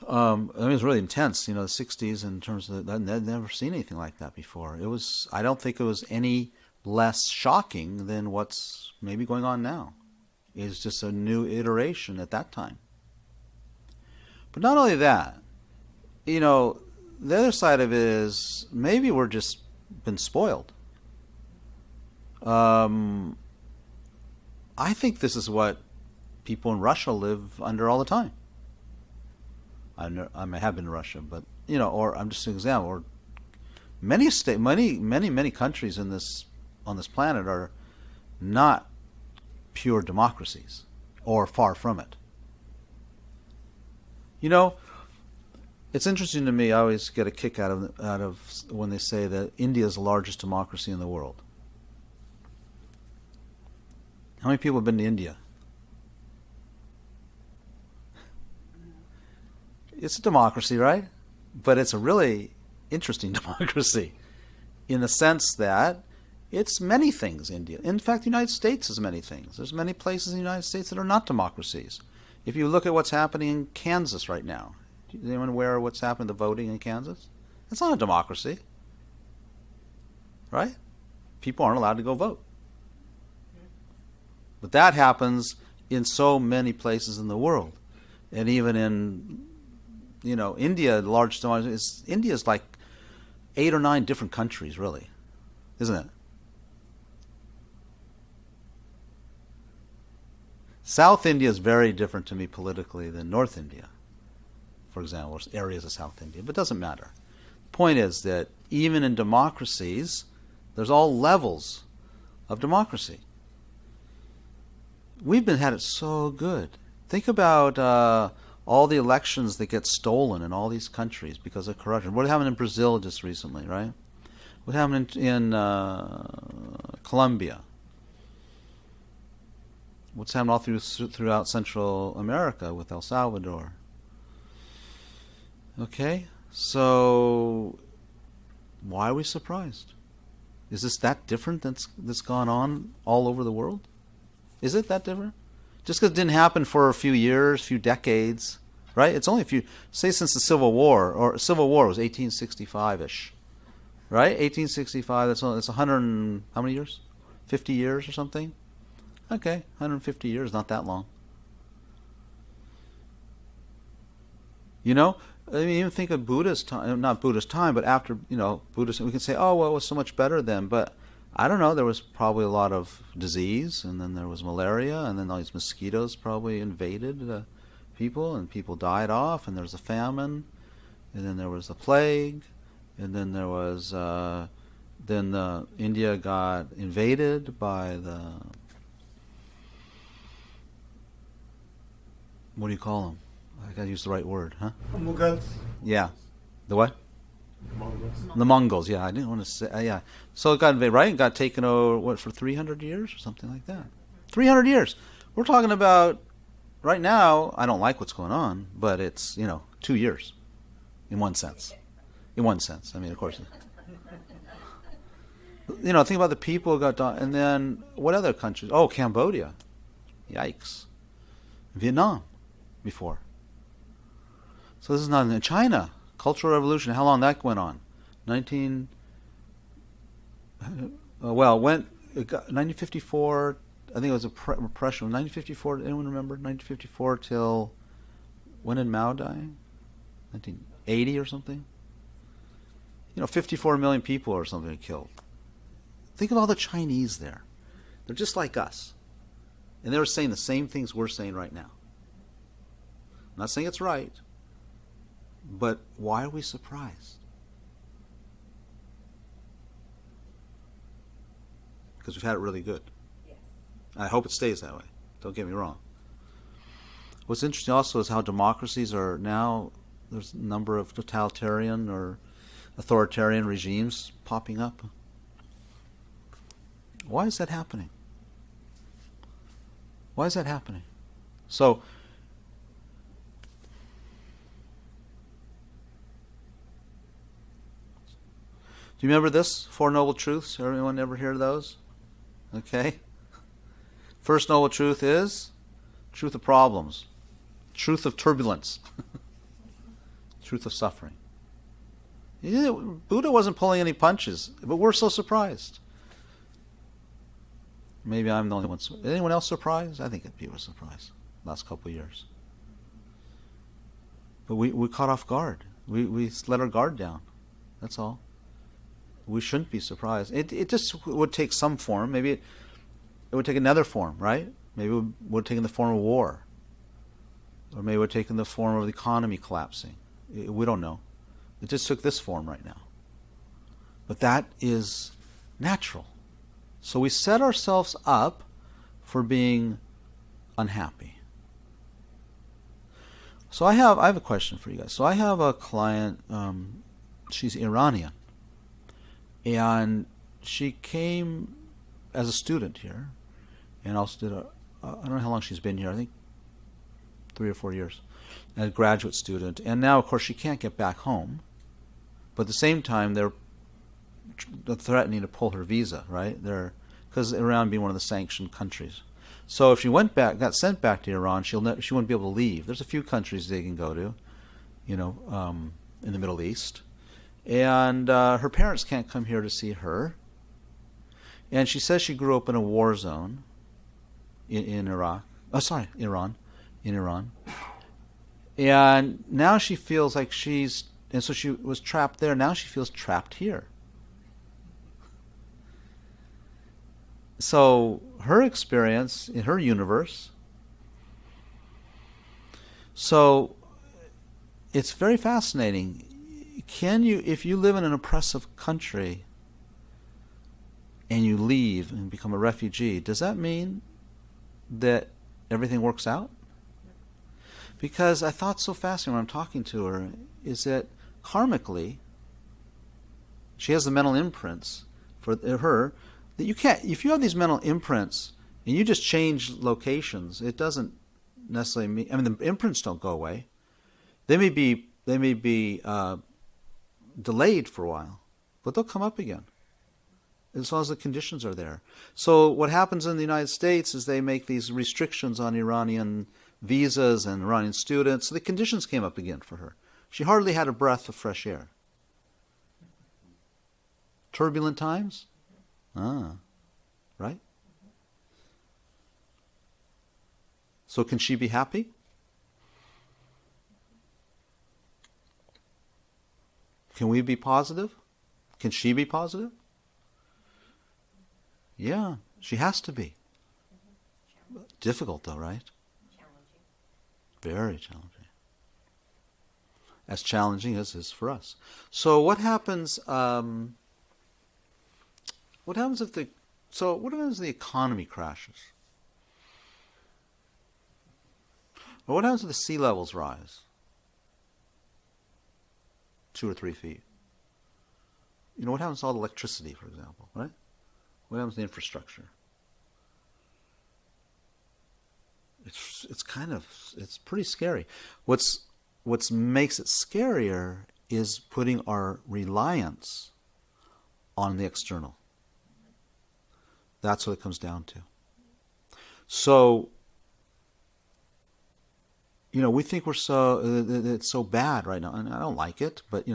I mean, it was really intense, the 60s in terms of that. I'd never seen anything like that before. I don't think it was any less shocking than what's maybe going on now. It's just a new iteration at that time. But not only that, the other side of it is maybe we're just been spoiled. I think this is what people in Russia live under all the time. I may have been in Russia, but or I'm just an example. Or many countries on this planet are not pure democracies, or far from it. It's interesting to me. I always get a kick out of when they say that India is the largest democracy in the world. How many people have been to India? It's a democracy, right? But it's a really interesting democracy in the sense that it's many things, India. In fact, the United States is many things. There's many places in the United States that are not democracies. If you look at what's happening in Kansas right now, is anyone aware of what's happened to voting in Kansas? It's not a democracy, right? People aren't allowed to go vote. But that happens in so many places in the world. And even in, India, the largest democracy, India is like 8 or 9 different countries, really, isn't it? South India is very different to me politically than North India, for example, or areas of South India, but it doesn't matter. The point is that even in democracies, there's all levels of democracy. We've had it so good. Think about all the elections that get stolen in all these countries because of corruption. What happened in Brazil just recently, right? What happened in Colombia? What's happened all throughout Central America with El Salvador? Okay, so why are we surprised? Is this that different that's gone on all over the world? Is it that different? Just because it didn't happen for a few years, few decades, right? It's only a few, say since the Civil War, or Civil War was 1865-ish, right? 1865, that's 100 and, how many years? 50 years or something? Okay, 150 years, not that long. I mean, even think of Buddhist time, not Buddhist time, but after, Buddhist, we can say, oh, well, it was so much better then, but I don't know, there was probably a lot of disease, and then there was malaria, and then all these mosquitoes probably invaded people, and people died off, and there was a famine, and then there was the plague, and then there was, India got invaded by the, what do you call them? I gotta use the right word, huh? Mughals. Yeah. The what? Mongols. The Mongols, yeah. I didn't want to say, yeah. So it got invaded, right? It got taken over, for 300 years or something like that? 300 years. We're talking about, right now, I don't like what's going on, but it's, 2 years, in one sense. In one sense. I mean, of course. Think about the people who got done, and then, what other countries? Oh, Cambodia. Yikes. Vietnam, before. So this is not in China. Cultural Revolution, how long that went on? 1954, I think it was a repression. 1954, anyone remember? 1954 till, when did Mao die? 1980 or something? 54 million people or something killed. Think of all the Chinese there. They're just like us. And they were saying the same things we're saying right now. I'm not saying it's right. But why are we surprised? Because we've had it really good. Yes. I hope it stays that way. Don't get me wrong. What's interesting also is how democracies are now, there's a number of totalitarian or authoritarian regimes popping up. Why is that happening? Why is that happening? So, do you remember this? 4 Noble Truths? Everyone ever hear those? Okay. First noble truth is truth of problems, truth of turbulence, truth of suffering. Buddha wasn't pulling any punches, but we're so surprised. Maybe I'm the only one. Anyone else surprised? I think people were surprised last couple of years. But we caught off guard. We let our guard down. That's all. We shouldn't be surprised. It just would take some form. Maybe it would take another form, right? Maybe it would take in the form of war. Or maybe it would take in the form of the economy collapsing. We don't know. It just took this form right now. But that is natural. So we set ourselves up for being unhappy. So I have a question for you guys. So I have a client. She's Iranian, and she came as a student here, and also did I don't know how long she's been here. I think 3 or 4 years, as a graduate student. And now, of course, she can't get back home. But at the same time, they're threatening to pull her visa, right? Because Iran being one of the sanctioned countries. So if she got sent back to Iran, she wouldn't be able to leave. There's a few countries they can go to, in the Middle East. And her parents can't come here to see her. And she says she grew up in a war zone in Iraq. Oh, sorry, Iran. In Iran. And now she feels like and so she was trapped there. Now she feels trapped here. So her experience in her universe. So it's very fascinating. If you live in an oppressive country and you leave and become a refugee, does that mean that everything works out? Because I thought so fascinating when I'm talking to her is that karmically, she has the mental imprints for her that you can't. If you have these mental imprints and you just change locations, it doesn't necessarily mean. I mean, the imprints don't go away. They may be delayed for a while, but they'll come up again as long as the conditions are there. So what happens in the United States is they make these restrictions on Iranian visas and Iranian students. So the conditions came up again for her. She hardly had a breath of fresh air. Turbulent times? Right? So can she be happy? Can we be positive? Can she be positive? Yeah, she has to be. Difficult though, right? Very challenging. As challenging as it is for us. So what happens? What happens if the economy crashes? Or what happens if the sea levels rise 2 or 3 feet? What happens to all the electricity, for example, right? What happens to the infrastructure? It's pretty scary. What makes it scarier is putting our reliance on the external. That's what it comes down to. So, we think it's so bad right now, and I don't like it, but we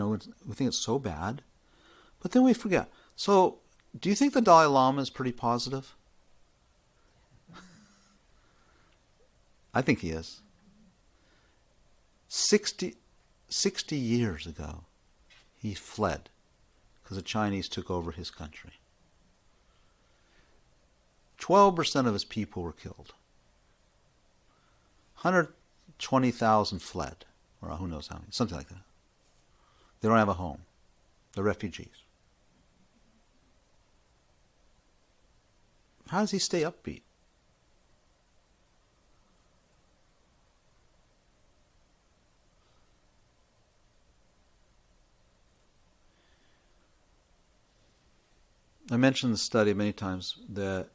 think it's so bad. But then we forget. So, do you think the Dalai Lama is pretty positive? I think he is. 60 years ago, he fled because the Chinese took over his country. 12% of his people were killed. 120,000 fled, or who knows how many, something like that. They don't have a home. They're refugees. How does he stay upbeat? I mentioned the study many times that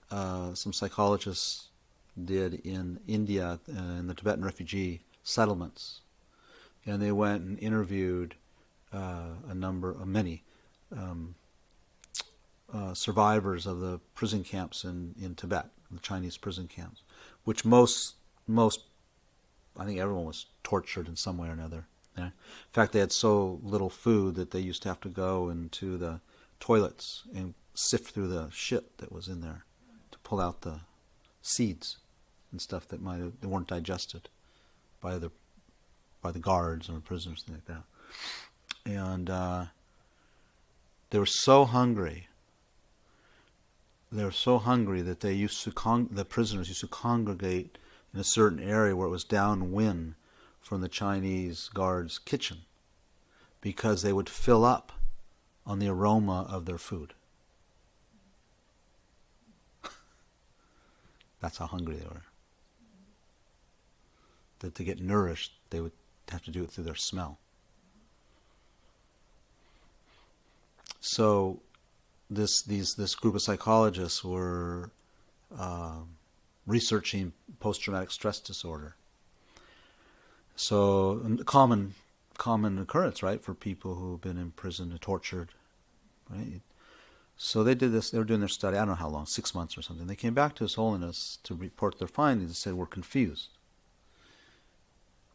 some psychologists did in India in the Tibetan refugee settlements, and they went and interviewed many survivors of the prison camps in Tibet, the Chinese prison camps, which most I think everyone was tortured in some way or another. Yeah? In fact, they had so little food that they used to have to go into the toilets and sift through the shit that was in there to pull out the seeds and stuff that they weren't digested by the guards or the prisoners, things like that. And they were so hungry. They were so hungry that the prisoners used to congregate in a certain area where it was downwind from the Chinese guards' kitchen, because they would fill up on the aroma of their food. That's how hungry they were. That to get nourished, they would have to do it through their smell. So this group of psychologists were researching post-traumatic stress disorder. So common occurrence, right, for people who've been imprisoned and tortured, right? So they did this. They were doing their study. I don't know how long, 6 months or something. They came back to His Holiness to report their findings and said, "We're confused.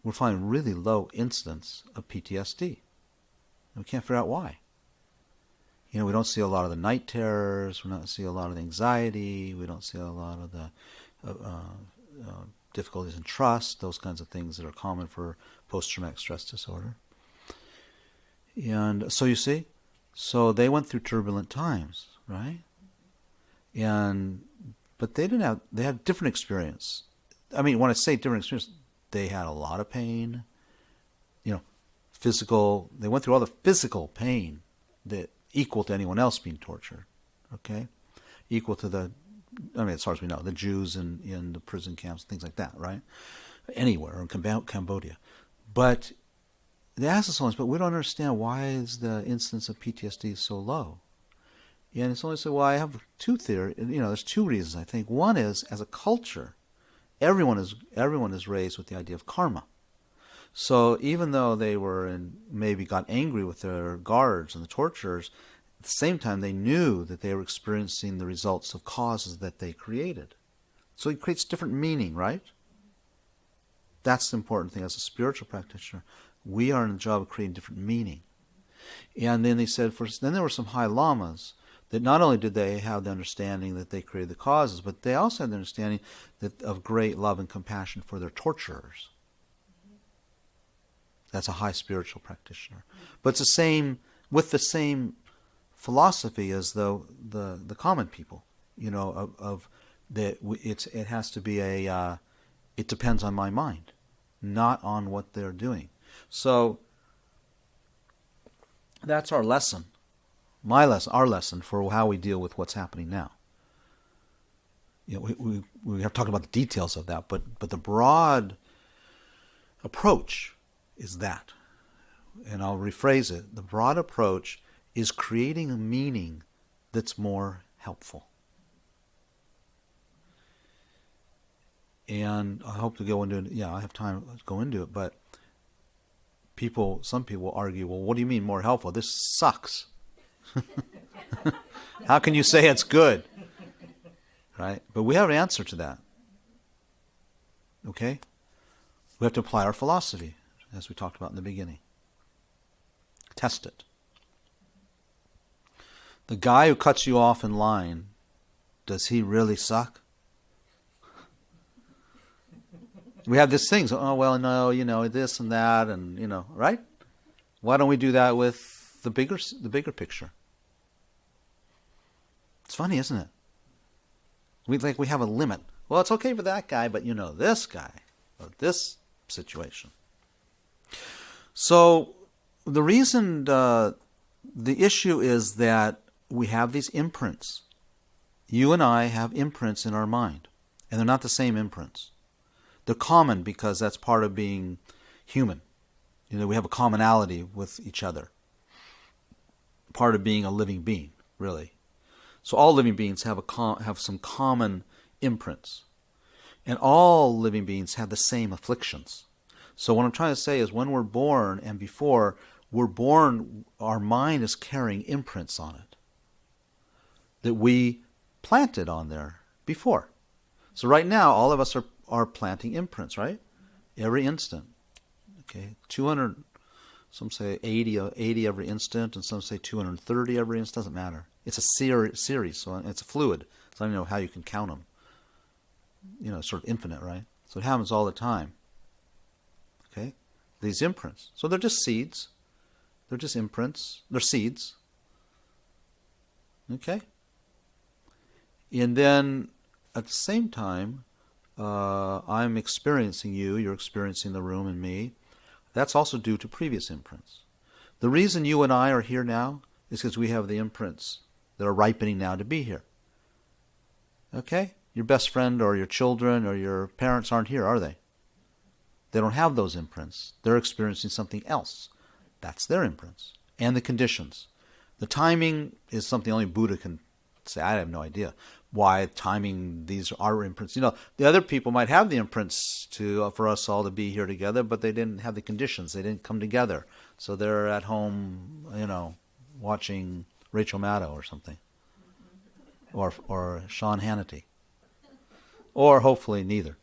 We're finding really low incidence of PTSD. And we can't figure out why. You know, we don't see a lot of the night terrors. We don't see a lot of the anxiety. We don't see a lot of the difficulties in trust, those kinds of things that are common for post-traumatic stress disorder." And so you see, so they went through turbulent times, right? But they had different experience. I mean, when I say different experience, they had a lot of pain, physical. They went through all the physical pain that equal to anyone else being tortured, okay? Equal to as far as we know, the Jews in the prison camps, things like that, right? Anywhere in Cambodia. But they asked us once, but we don't understand why is the incidence of PTSD so low? And it's only said, well, I have two theories. There's two reasons, I think. One is, as a culture, everyone is raised with the idea of karma. So even though they maybe got angry with their guards and the torturers, at the same time they knew that they were experiencing the results of causes that they created. So it creates different meaning, right? That's the important thing. As a spiritual practitioner, we are in the job of creating different meaning. And then they said, then there were some high lamas that not only did they have the understanding that they created the causes, but they also had the understanding of great love and compassion for their torturers. That's a high spiritual practitioner. But it's with the same philosophy as the common people, it has to be it depends on my mind, not on what they're doing. So that's our lesson, our lesson for how we deal with what's happening now. We have talked about the details of that, but the broad approach is that. And I'll rephrase it. The broad approach is creating a meaning that's more helpful. And I hope to go into it. Yeah, I have time to go into it, but some people argue, well, what do you mean more helpful? This sucks. How can you say it's good? Right? But we have an answer to that. Okay? We have to apply our philosophy, as we talked about in the beginning. Test it. The guy who cuts you off in line, does he really suck? We have this thing, so, oh, well, no, this and that, and, right? Why don't we do that with the bigger picture? It's funny, isn't it? We have a limit. Well, it's okay for that guy, but this guy, or this situation. So the reason, the issue is that we have these imprints. You and I have imprints in our mind, and they're not the same imprints. They're common because that's part of being human. We have a commonality with each other. Part of being a living being, really. So all living beings have some common imprints. And all living beings have the same afflictions. So what I'm trying to say is when we're born and before we're born, our mind is carrying imprints on it that we planted on there before. So right now, all of us are planting imprints, right? Every instant. Okay, 200, some say 80 every instant, and some say 230 every instant. Doesn't matter. It's a series, so it's a fluid. So I don't know how you can count them. It's sort of infinite, right? So it happens all the time. Okay? These imprints. So they're just seeds. They're just imprints. They're seeds. Okay? And then at the same time, I'm experiencing you, you're experiencing the room and me. That's also due to previous imprints. The reason you and I are here now is because we have the imprints that are ripening now to be here. Okay? Your best friend or your children or your parents aren't here, are they? They don't have those imprints. They're experiencing something else. That's their imprints. And the conditions. The timing is something only Buddha can say. I have no idea why timing, these are imprints. The other people might have the imprints for us all to be here together, but they didn't have the conditions. They didn't come together. So they're at home, watching Rachel Maddow or something. Or Sean Hannity. Or hopefully neither.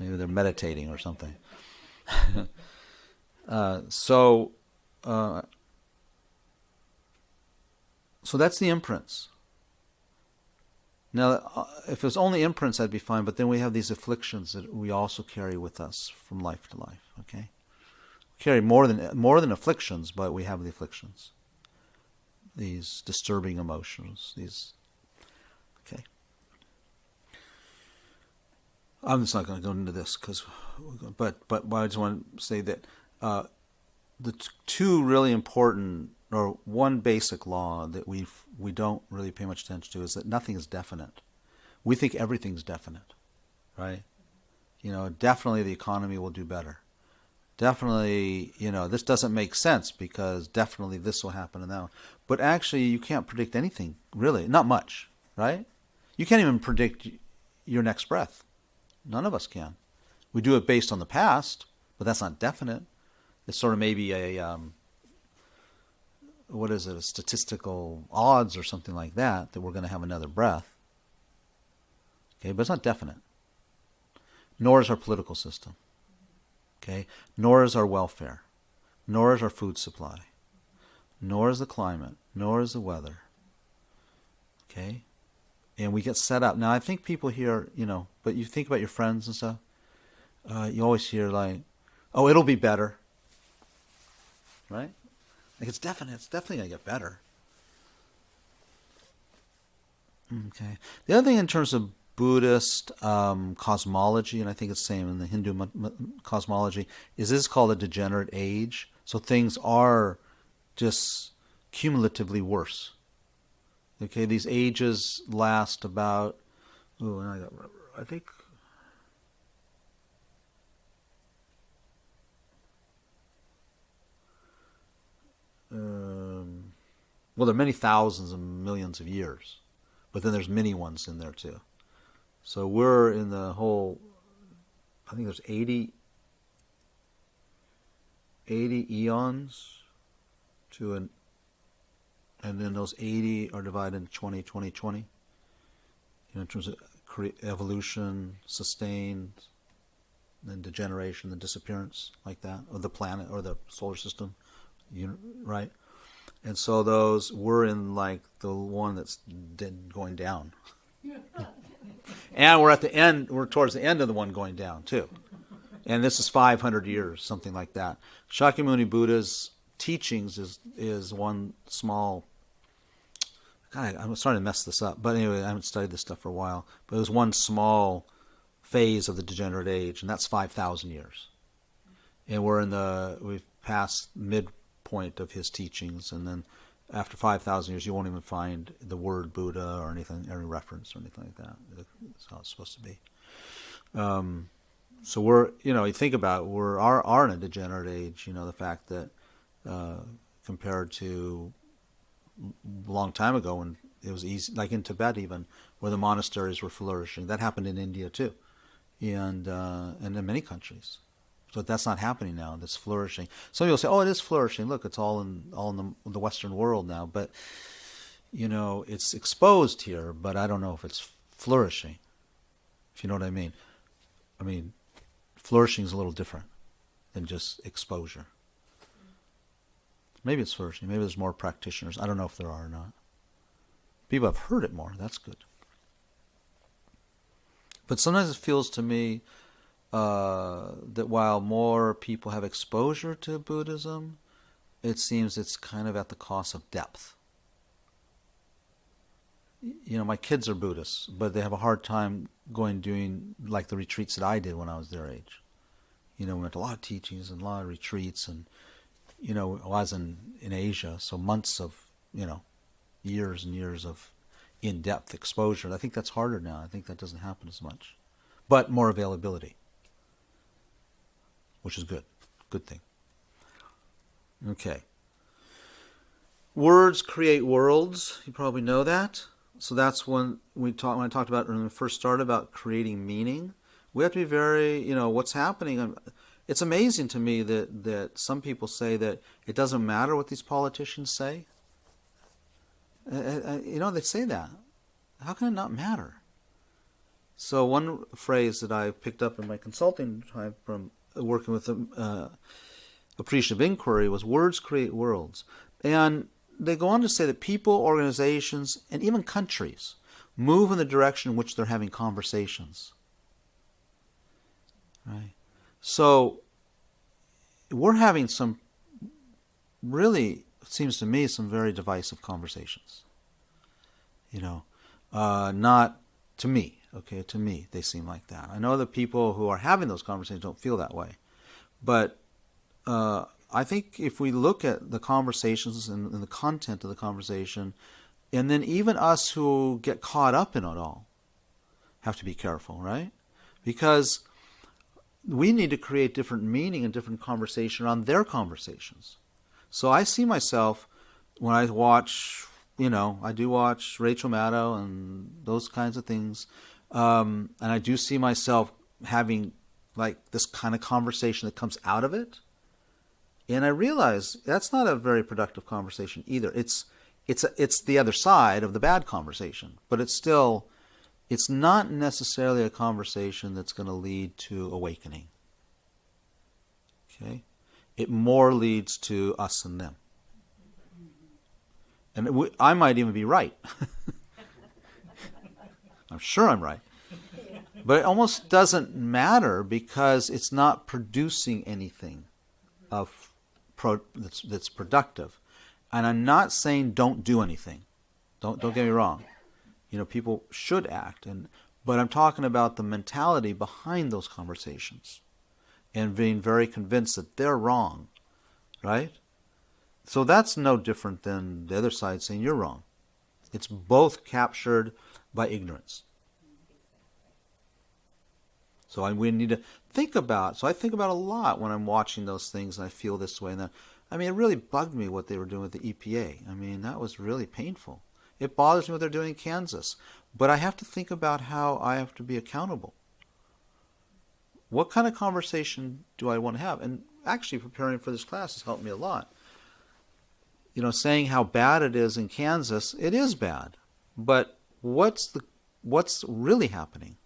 Maybe they're meditating or something. So that's the imprints. Now, if it was only imprints, that'd be fine. But then we have these afflictions that we also carry with us from life to life. Okay, we carry more than afflictions, but we have the afflictions. These disturbing emotions. Okay. I'm just not going to go into this but I just want to say that the two really important, or one basic law that we don't really pay much attention to, is that nothing is definite. We think everything's definite, right? Definitely the economy will do better. Definitely, this doesn't make sense because definitely this will happen and that one. But actually, you can't predict anything, really. Not much, right? You can't even predict your next breath. None of us can. We do it based on the past, but that's not definite. It's sort of maybe a statistical odds or something like that we're going to have another breath. Okay, but it's not definite. Nor is our political system. Okay, nor is our welfare. Nor is our food supply. Nor is the climate. Nor is the weather. Okay? And we get set up. Now, I think people hear, but you think about your friends and stuff, you always hear like, oh, it'll be better. Right? Like it's definitely going to get better. Okay. The other thing in terms of Buddhist cosmology, and I think it's the same in the Hindu cosmology, is this is called a degenerate age. So things are just cumulatively worse. Okay, these ages last about, I think, there are many thousands and millions of years, but then there's many ones in there too. So we're in the whole, I think there's 80 eons and then those 80 are divided into 20, 20, 20. In terms of evolution, sustained, then degeneration, then disappearance, like that, of the planet or the solar system, right? And so those, we're in like the one that's going down. And we're at the end, we're towards the end of the one going down too. And this is 500 years, something like that. Shakyamuni Buddha's teachings is one small, God, I'm starting to mess this up. But anyway, I haven't studied this stuff for a while. But it was one small phase of the degenerate age, and that's 5,000 years. And we've passed midpoint of his teachings, and then after 5,000 years, you won't even find the word Buddha or anything, any reference or anything like that. That's how it's supposed to be. So we're, you think about it, we are in a degenerate age. The fact that compared to a long time ago when it was easy, like in Tibet even, where the monasteries were flourishing. That happened in India too, and in many countries. So that's not happening now. That's flourishing. Some people say, "Oh, it is flourishing. Look, it's all in the Western world now." But it's exposed here. But I don't know if it's flourishing. If you know what I mean. I mean, flourishing is a little different than just exposure. Maybe it's flourishing. Maybe there's more practitioners. I don't know if there are or not. People have heard it more. That's good. But sometimes it feels to me that while more people have exposure to Buddhism, it seems it's kind of at the cost of depth. My kids are Buddhists, but they have a hard time doing like the retreats that I did when I was their age. We went to a lot of teachings and a lot of retreats, and I was in Asia, so months of, years and years of in-depth exposure. I think that's harder now. I think that doesn't happen as much. But more availability. which is good. Good thing. Okay. Words create worlds. You probably know that. So that's when I talked about when we first started about creating meaning. We have to be very, what's happening. It's amazing to me that some people say that it doesn't matter what these politicians say. They say that. How can it not matter? So one phrase that I picked up in my consulting time from working with appreciative inquiry was words create worlds. And they go on to say that people, organizations, and even countries move in the direction in which they're having conversations. Right? So we're having some really, it seems to me, some very divisive conversations. Not to me. Okay, to me, they seem like that. I know the people who are having those conversations don't feel that way. But I think if we look at the conversations and the content of the conversation, and then even us who get caught up in it all, have to be careful, right? Because we need to create different meaning and different conversation around their conversations. So I see myself, when I watch, I do watch Rachel Maddow and those kinds of things, and I do see myself having like this kind of conversation that comes out of it. And I realize that's not a very productive conversation either. It's the other side of the bad conversation, but it's not necessarily a conversation that's going to lead to awakening. Okay? It more leads to us and them. And I might even be right. I'm sure I'm right. But it almost doesn't matter because it's not producing anything that's productive. And I'm not saying don't do anything. Don't get me wrong. People should act, but I'm talking about the mentality behind those conversations and being very convinced that they're wrong, right? So that's no different than the other side saying you're wrong. It's both captured by ignorance. So we need to think about. So I think about a lot when I'm watching those things, and I feel this way. And then, it really bugged me what they were doing with the EPA. That was really painful. It bothers me what they're doing in Kansas. But I have to think about how I have to be accountable. What kind of conversation do I want to have? And actually, preparing for this class has helped me a lot. Saying how bad it is in Kansas, it is bad. But what's really happening?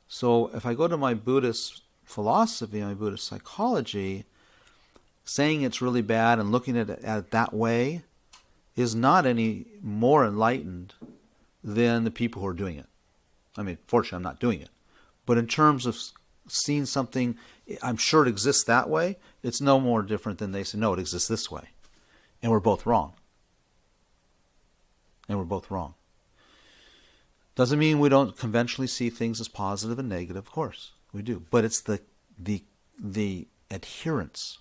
So if I go to my Buddhist philosophy, my Buddhist psychology, saying it's really bad and looking at it that way is not any more enlightened than the people who are doing it. Fortunately, I'm not doing it. But in terms of seeing something, I'm sure it exists that way, it's no more different than they say, no, it exists this way. And we're both wrong. Doesn't mean we don't conventionally see things as positive and negative. Of course, we do. But it's the adherence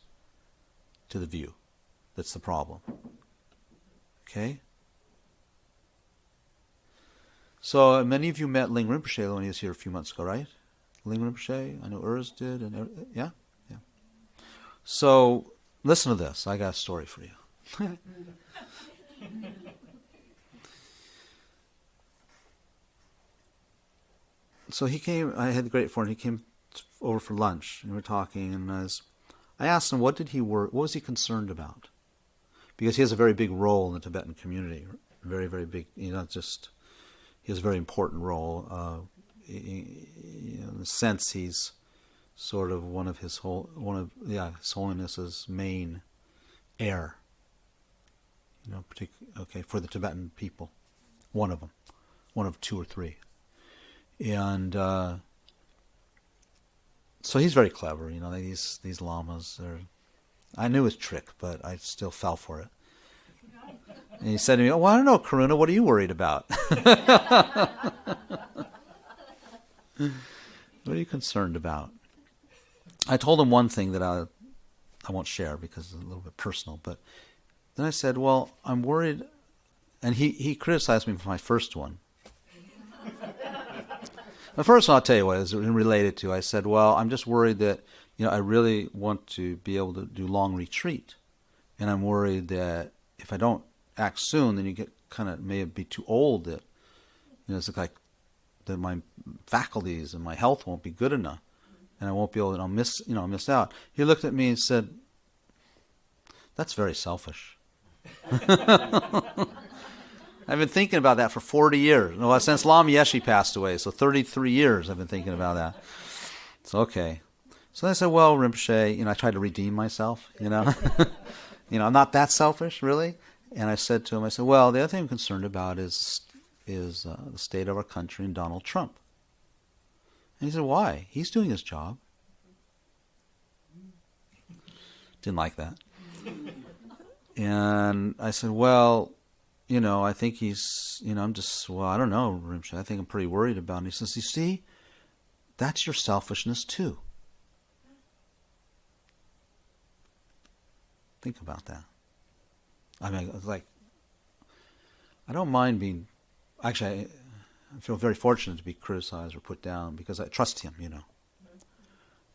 to the view that's the problem. Okay? So many of you met Ling Rinpoche when he was here a few months ago, right? Ling Rinpoche, I know Urs did, and yeah. So listen to this. I got a story for you. So he came. I had the great fortune. He came over for lunch, and we were talking. And I asked him, what was he concerned about? Because he has a very big role in the Tibetan community, very, very big. He has a very important role. In the sense, he's sort of His Holiness's main heir. For the Tibetan people, one of them, one of two or three. And so he's very clever, these lamas. I knew his trick, but I still fell for it. And he said to me, I don't know, Karuna, what are you worried about? What are you concerned about? I told him one thing that I won't share because it's a little bit personal, but then I said, well, I'm worried, and he criticized me for my first one. The first one, I'll tell you what, is related to. I said, well, I'm just worried that I really want to be able to do long retreat, and I'm worried that if I don't act soon, then you get kind of may be too old that it's like that my faculties and my health won't be good enough, and I won't be able to. I'll miss out. He looked at me and said, "That's very selfish." I've been thinking about that for 40 years. No, since Lama Yeshe passed away, so 33 years I've been thinking about that. So okay. So I said, well, Rinpoche, I tried to redeem myself, I'm not that selfish, really. And I said to him, well, the other thing I'm concerned about is the state of our country and Donald Trump. And he said, why? He's doing his job. Didn't like that. And I said, well, I think he's, I don't know, Rinpoche, I think I'm pretty worried about him. He says, you see, that's your selfishness too. Think about that. I mean, it's like, I don't mind being, actually, I feel very fortunate to be criticized or put down because I trust him,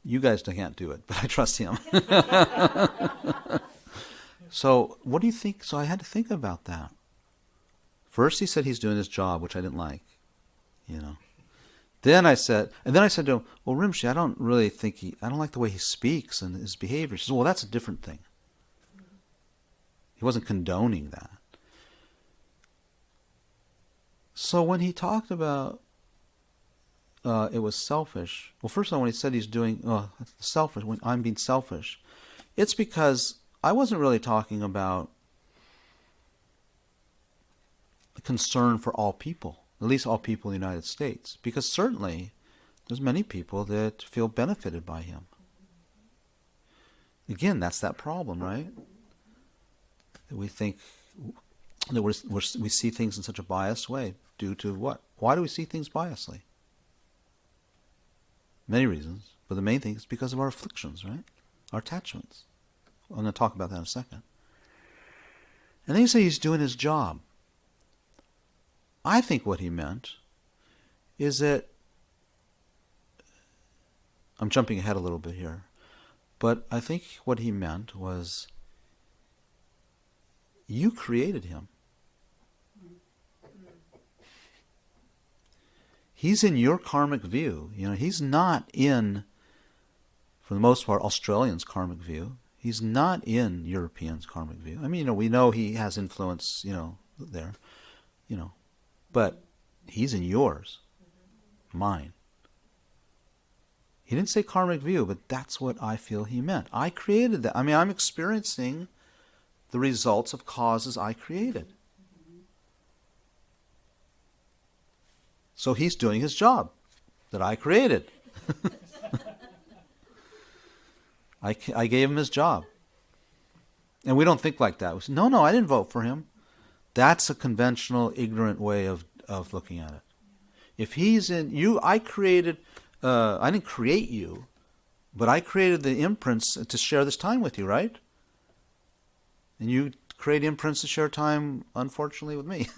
You guys can't do it, but I trust him. So, what do you think? So I had to think about that. First he said he's doing his job, which I didn't like, Then I said to him, well, Rinpoche, I don't really think I don't like the way he speaks and his behavior. He says, well, that's a different thing. He wasn't condoning that. So when he talked about it was selfish, well, first of all, when he said he's doing selfish, when I'm being selfish, it's because I wasn't really talking about the concern for all people, at least all people in the United States, because certainly there's many people that feel benefited by him. Again, that's that problem, right? We think that we see things in such a biased way due to what? Why do we see things biasly? Many reasons, but the main thing is because of our afflictions, right? Our attachments. I'm going to talk about that in a second. And then you say he's doing his job. I think what he meant is that, I'm jumping ahead a little bit here, but I think what he meant was, you created him. He's in your karmic view. He's not in, for the most part, Australians' karmic view. He's not in Europeans' karmic view. I mean, we know he has influence, there, but he's in yours, mine. He didn't say karmic view, but that's what I feel he meant. I created that. I mean, I'm experiencing the results of causes I created. So he's doing his job that I created. I gave him his job. And we don't think like that. We say, no, I didn't vote for him. That's a conventional, ignorant way of looking at it. If he's in you, I didn't create you, but I created the imprints to share this time with you, right? And you create imprints to share time, unfortunately, with me.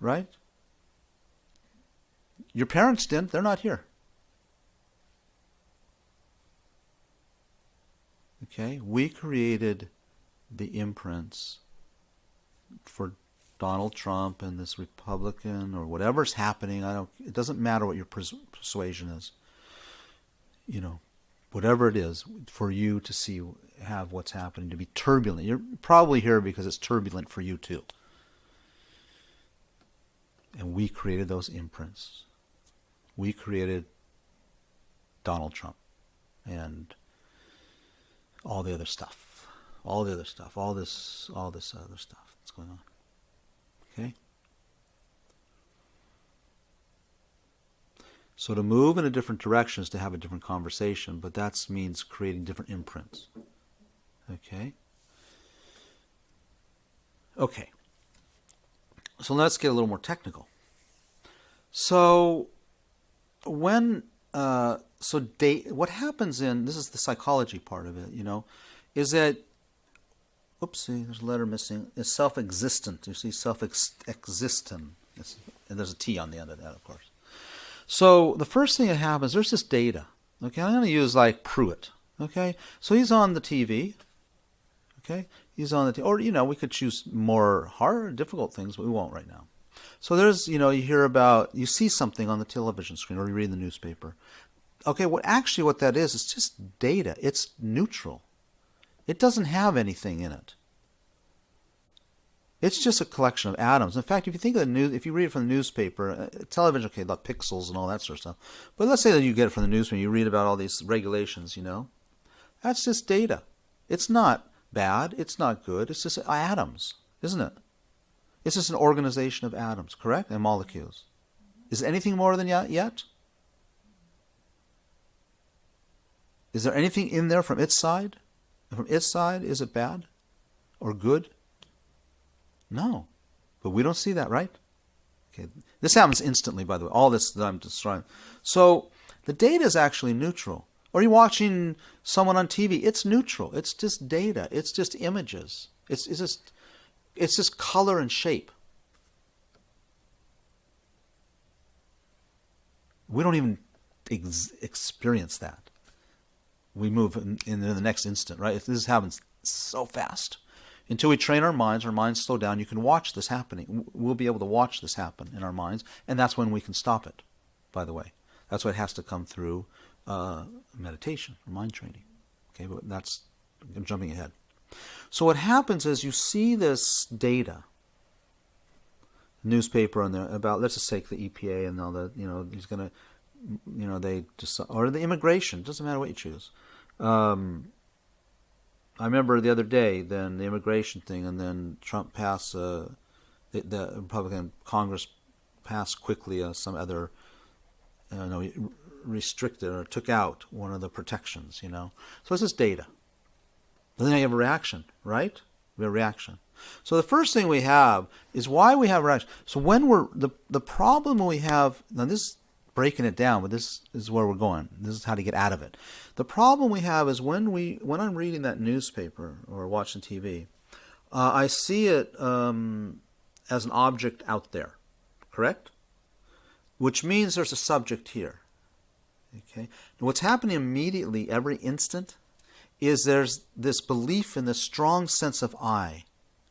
Right? Your parents didn't. They're not here. Okay? We created the imprints for Donald Trump and this Republican or whatever's happening. It doesn't matter what your persuasion is. Whatever it is, for you to have what's happening, to be turbulent. You're probably here because it's turbulent for you too. And we created those imprints. We created Donald Trump and all the other stuff. All this other stuff that's going on. Okay? So to move in a different direction is to have a different conversation, but that means creating different imprints. Okay? Okay. So let's get a little more technical. So what happens this is the psychology part of it, is that, oopsie, there's a letter missing, is self-existent. You see, self-existent. And there's a T on the end of that, of course. So the first thing that happens, there's this data. Okay, I'm going to use like Pruitt. Okay, so he's on the TV. Okay, he's on the TV. Or, we could choose more hard, difficult things, but we won't right now. So there's, you you see something on the television screen or you read the newspaper. Okay, what that is just data. It's neutral. It doesn't have anything in it. It's just a collection of atoms. In fact, if you think of the news, if you read it from the newspaper, television, okay, about pixels and all that sort of stuff. But let's say that you get it from the newspaper, you read about all these regulations, That's just data. It's not bad. It's not good. It's just atoms, isn't it? It's just an organization of atoms, correct? And molecules. Is there anything more than that yet? Is there anything in there from its side? From its side, is it bad or good? No. But we don't see that, right? Okay. This happens instantly, by the way. All this that I'm describing. So the data is actually neutral. Or you're watching someone on TV. It's neutral. It's just data. It's just images. It's just color and shape. We don't even experience that. We move in the next instant, right? If this happens so fast. Until we train our minds slow down, you can watch this happening. We'll be able to watch this happen in our minds, and that's when we can stop it, by the way. That's why it has to come through meditation or mind training. Okay, but I'm jumping ahead. So what happens is you see this data, newspaper on there about, let's just take the EPA and all that, he's going to, they just, or the immigration, doesn't matter what you choose. I remember the other day, then the immigration thing, and then Trump passed, the Republican Congress passed quickly some other, restricted or took out one of the protections, So it's just data. But then you have a reaction, right? We have a reaction. So the first thing we have is why we have a reaction. So when the problem we have, now this is breaking it down, but this is where we're going. This is how to get out of it. The problem we have is when I'm reading that newspaper or watching TV, I see it as an object out there, correct? Which means there's a subject here. Okay. Now what's happening immediately, every instant, is there's this belief in this strong sense of I,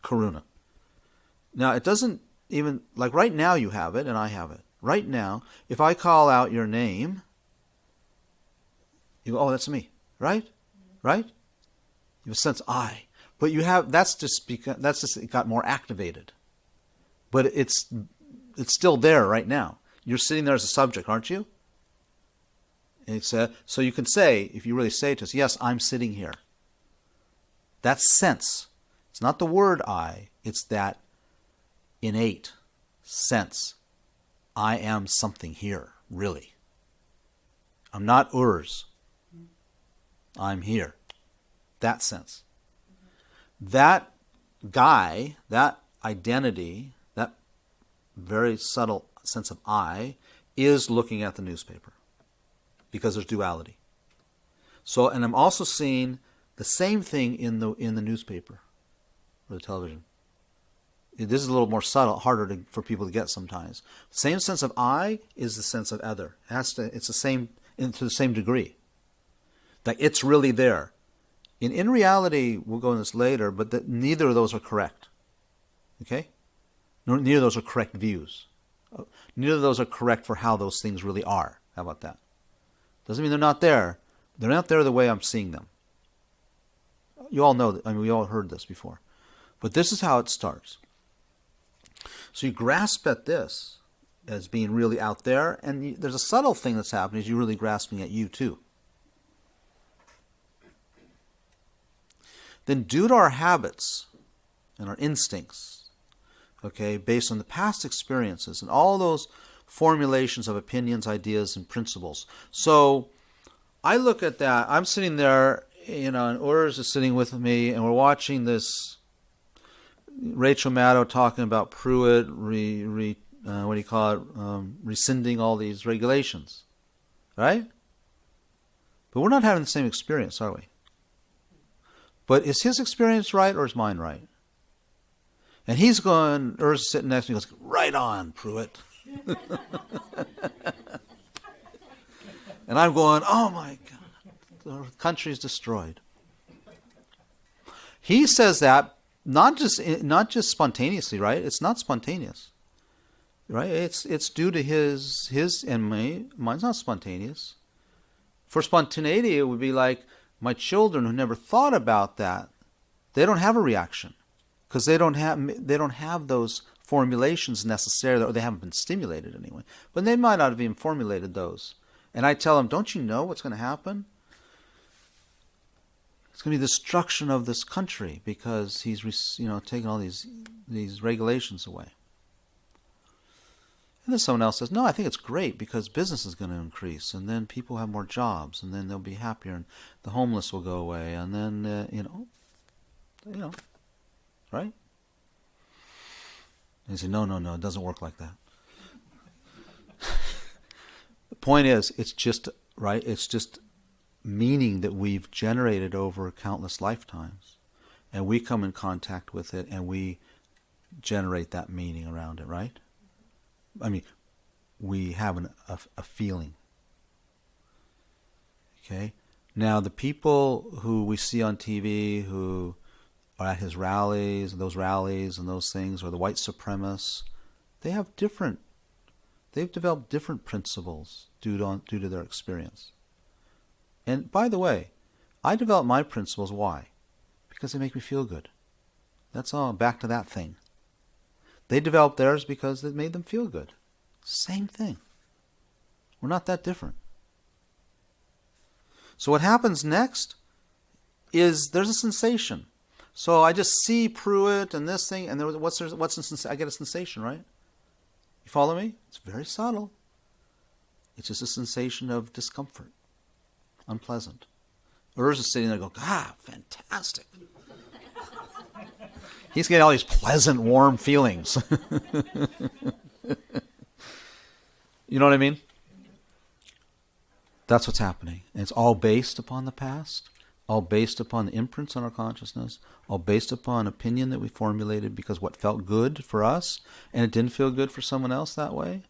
Karuna. Now it doesn't even, like right now you have it and I have it. Right now, if I call out your name, you go, oh, that's me, right? Right? You have a sense I. But you have, that's just it got more activated. But it's still there right now. You're sitting there as a subject, aren't you? And so you can say, if you really say to us, yes, I'm sitting here. That's sense. It's not the word I, it's that innate sense. I am something here, really. I'm not Urs. I'm here. That sense. That guy, that identity, that very subtle sense of I, is looking at the newspaper. Because there's duality. So, and I'm also seeing the same thing in the newspaper or the television. This is a little more subtle, harder for people to get sometimes. The same sense of I is the sense of other. It's the same, to the same degree. Like it's really there. In reality, we'll go into this later, but neither of those are correct. Okay? Neither of those are correct views. Neither of those are correct for how those things really are. How about that? Doesn't mean they're not there. They're not there the way I'm seeing them. You all know that. I mean, we all heard this before. But this is how it starts. So you grasp at this as being really out there, and there's a subtle thing that's happening, is you're really grasping at you too. Then due to our habits and our instincts, okay, based on the past experiences and all those formulations of opinions, ideas, and principles. So I look at that, I'm sitting there, and Urs is sitting with me, and we're watching this Rachel Maddow talking about Pruitt, rescinding all these regulations, right? But we're not having the same experience, are we? But is his experience right or is mine right? And he's going, Urs is sitting next to me, goes, right on, Pruitt. And I'm going, oh my country is destroyed. He says that not just spontaneously, right? It's not spontaneous, right? It's due to his and mine's not spontaneous. For spontaneity, it would be like my children who never thought about that. They don't have a reaction because they don't have those formulations necessarily, or they haven't been stimulated anyway. But they might not have even formulated those. And I tell them, don't you know what's going to happen? It's going to be the destruction of this country because he's taking all these regulations away. And then someone else says, no, I think it's great because business is going to increase, and then people have more jobs, and then they'll be happier, and the homeless will go away, and then right? And you say, no, it doesn't work like that. The point is, it's just right. It's just meaning that we've generated over countless lifetimes, and we come in contact with it, and we generate that meaning around it, right? I mean, we have a feeling. Okay? Now, the people who we see on TV who are at his rallies and those things, or the white supremacists, they've developed different principles due to their experience. And by the way, I developed my principles. Why? Because they make me feel good. That's all. Back to that thing. They developed theirs because it made them feel good. Same thing. We're not that different. So what happens next is there's a sensation. So I just see Pruitt and this thing, and I get a sensation, right? You follow me? It's very subtle. It's just a sensation of discomfort. Unpleasant. Urs is sitting there going, fantastic. He's getting all these pleasant, warm feelings. You know what I mean? That's what's happening. And it's all based upon the past, all based upon the imprints on our consciousness, all based upon opinion that we formulated because what felt good for us and it didn't feel good for someone else that way.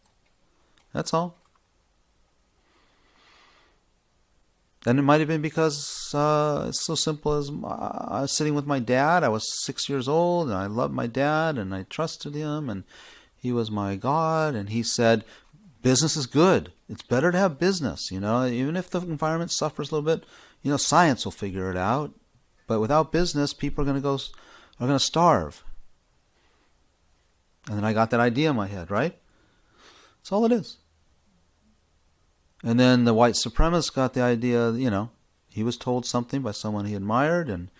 That's all. And it might have been because it's so simple as I was sitting with my dad. I was 6 years old, and I loved my dad, and I trusted him, and he was my God. And he said, business is good. It's better to have business, even if the environment suffers a little bit. Science will figure it out. But without business, people are going to starve. And then I got that idea in my head, right? That's all it is. And then the white supremacist got the idea, he was told something by someone he admired, and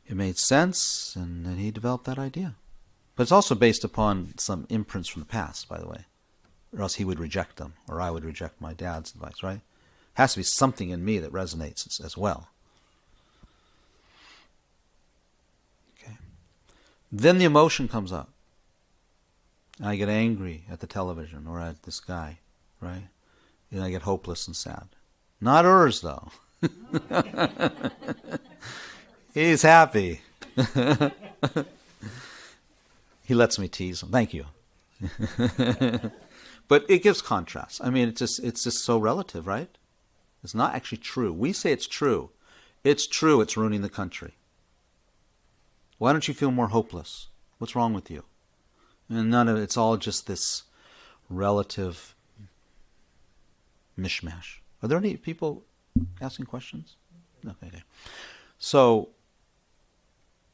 it made sense, and then he developed that idea. But it's also based upon some imprints from the past, by the way. Or else he would reject them, or I would reject my dad's advice, right? Has to be something in me that resonates as well. Okay. Then the emotion comes up. And I get angry at the television or at this guy, right? And I get hopeless and sad. Not Urs, though. He's happy. He lets me tease him. Thank you. But it gives contrast. I mean, it's just so relative, right? It's not actually true. We say it's true. It's true. It's ruining the country. Why don't you feel more hopeless? What's wrong with you? And none of it's all just this relative mishmash. Are there any people asking questions? No, okay. So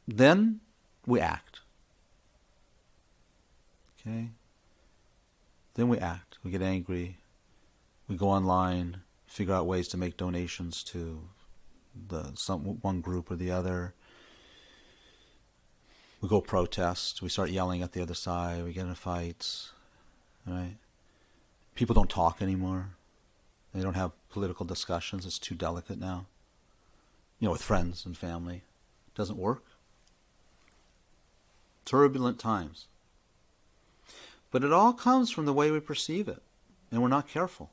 then we act. Okay? Then we act. We get angry. We go online, figure out ways to make donations to one group or the other. We go protest. We start yelling at the other side. We get in fights. Right? People don't talk anymore. They don't have political discussions. It's too delicate now. With friends and family. It doesn't work. Turbulent times. But it all comes from the way we perceive it. And we're not careful.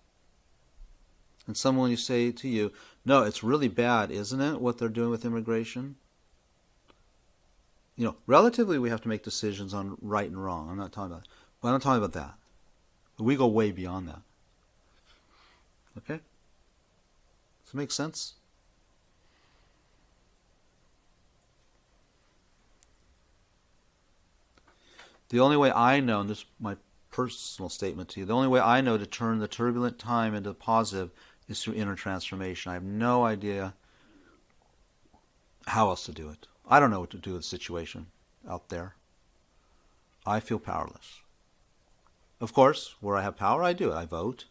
And someone you say to you, no, it's really bad, isn't it, what they're doing with immigration? Relatively we have to make decisions on right and wrong. I'm not talking about that. But we go way beyond that. Okay? Does it make sense? The only way I know, and this is my personal statement to you, the only way I know to turn the turbulent time into positive is through inner transformation. I have no idea how else to do it. I don't know what to do with the situation out there. I feel powerless. Of course, where I have power, I do it. I vote,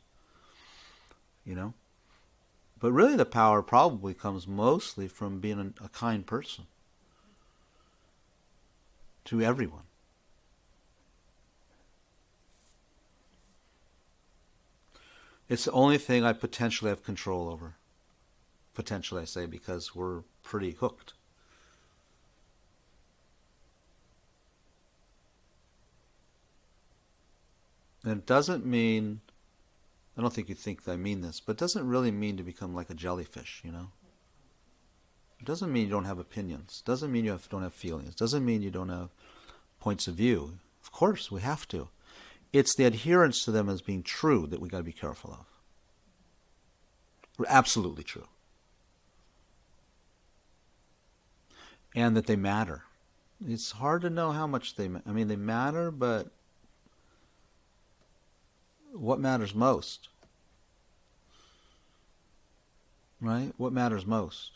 But really the power probably comes mostly from being a kind person to everyone. It's the only thing I potentially have control over. Potentially, I say, because we're pretty hooked. And it doesn't mean, I don't think you think that I mean this, but it doesn't really mean to become like a jellyfish, It doesn't mean you don't have opinions. It doesn't mean you don't have feelings. It doesn't mean you don't have points of view. Of course, we have to. It's the adherence to them as being true that we got to be careful of. Absolutely true. And that they matter. It's hard to know how much they matter, but what matters most? Right? What matters most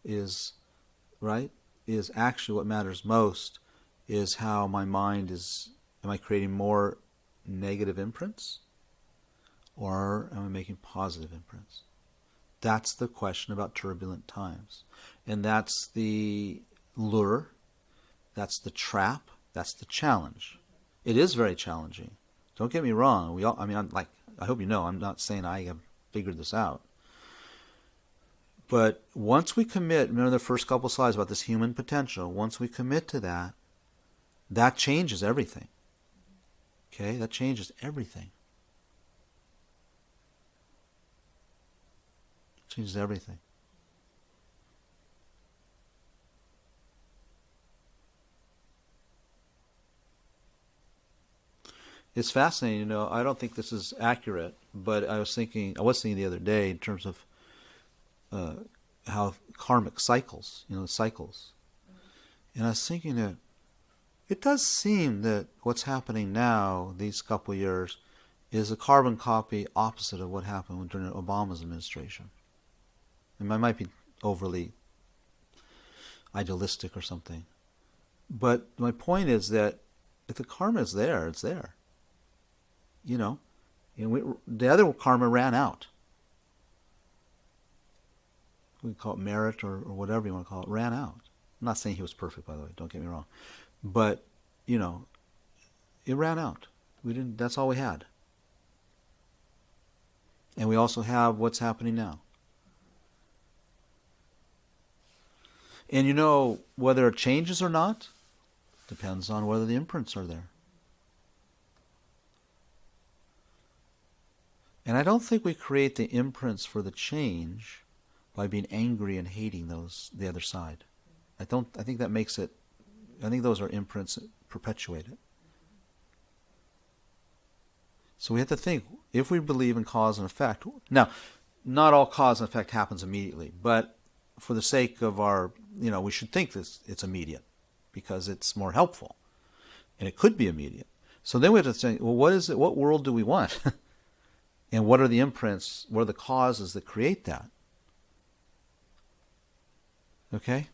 is actually what matters most is how my mind is, am I creating more negative imprints or am I making positive imprints? That's the question about turbulent times. And that's the lure, that's the trap, that's the challenge. It is very challenging. Don't get me wrong. I hope you know, I'm not saying I have figured this out. But once we commit, remember the first couple slides about this human potential, once we commit to that, that changes everything. Okay? That changes everything. Changes everything. It's fascinating, I don't think this is accurate, but I was thinking the other day in terms of how karmic cycles, cycles. And I was thinking that it does seem that what's happening now, these couple of years, is a carbon copy opposite of what happened during Obama's administration. And I might be overly idealistic or something. But my point is that if the karma is there, it's there. The other karma ran out. We can call it merit or whatever you want to call it, ran out. I'm not saying he was perfect, by the way, don't get me wrong. But, it ran out. That's all we had. And we also have what's happening now. And whether it changes or not depends on whether the imprints are there. And I don't think we create the imprints for the change by being angry and hating the other side. I think that makes it, I think those are imprints that perpetuate it. So we have to think, if we believe in cause and effect, now, not all cause and effect happens immediately, but for the sake of our, we should think it's immediate because it's more helpful. And it could be immediate. So then we have to think, well, what world do we want? And what are the imprints, what are the causes that create that? Okay?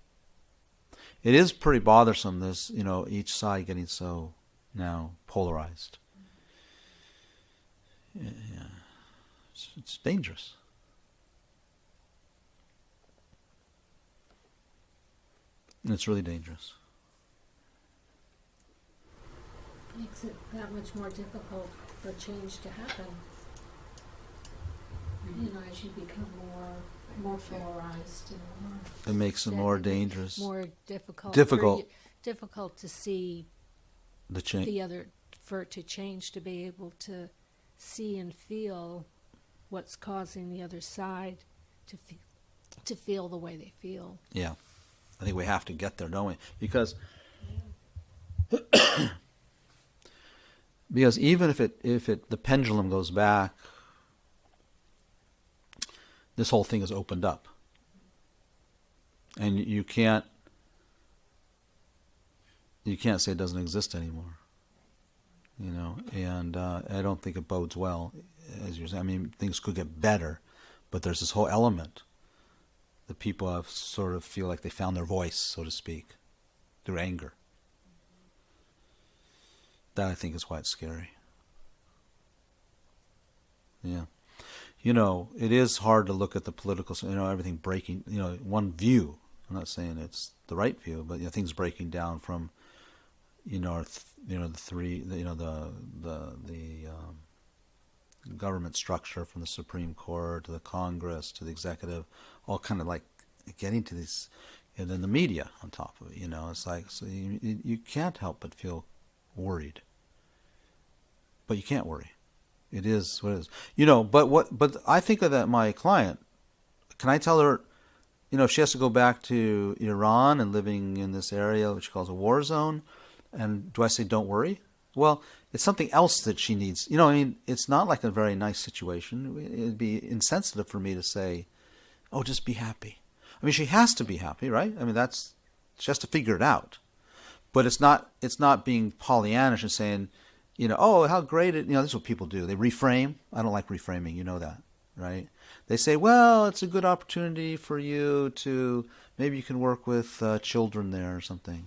It is pretty bothersome, this, each side getting so now polarized. Yeah. It's dangerous. And it's really dangerous. Makes it that much more difficult for change to happen. As you become more polarized and more. It makes it more dangerous. More difficult. Difficult to see the change. For it to change, to be able to see and feel what's causing the other side to feel the way they feel. Yeah, I think we have to get there, don't we? Because even if the pendulum goes back, this whole thing is opened up, and you can't say it doesn't exist anymore. and I don't think it bodes well, as you're saying. I mean, things could get better, but there's this whole element that people have sort of feel like they found their voice, so to speak, through anger. That, I think, is why it's scary. Yeah. It is hard to look at the political, everything breaking, one view. I'm not saying it's the right view, but things breaking down from, the government structure, from the Supreme Court to the Congress to the executive, all kind of like getting to these, and then the media on top of it. It's like, so you can't help but feel worried, but you can't worry. It is what it is. But I think of that, my client, can I tell her, if she has to go back to Iran and living in this area which she calls a war zone, and do I say don't worry? Well, it's something else that she needs. It's not like a very nice situation. It'd be insensitive for me to say, oh, just be happy. I mean, she has to be happy, right? I mean, she has to figure it out. But it's not being Pollyannish and saying, oh, how great it, this is what people do. They reframe. I don't like reframing, that, right? They say, well, it's a good opportunity for you to, maybe you can work with children there or something.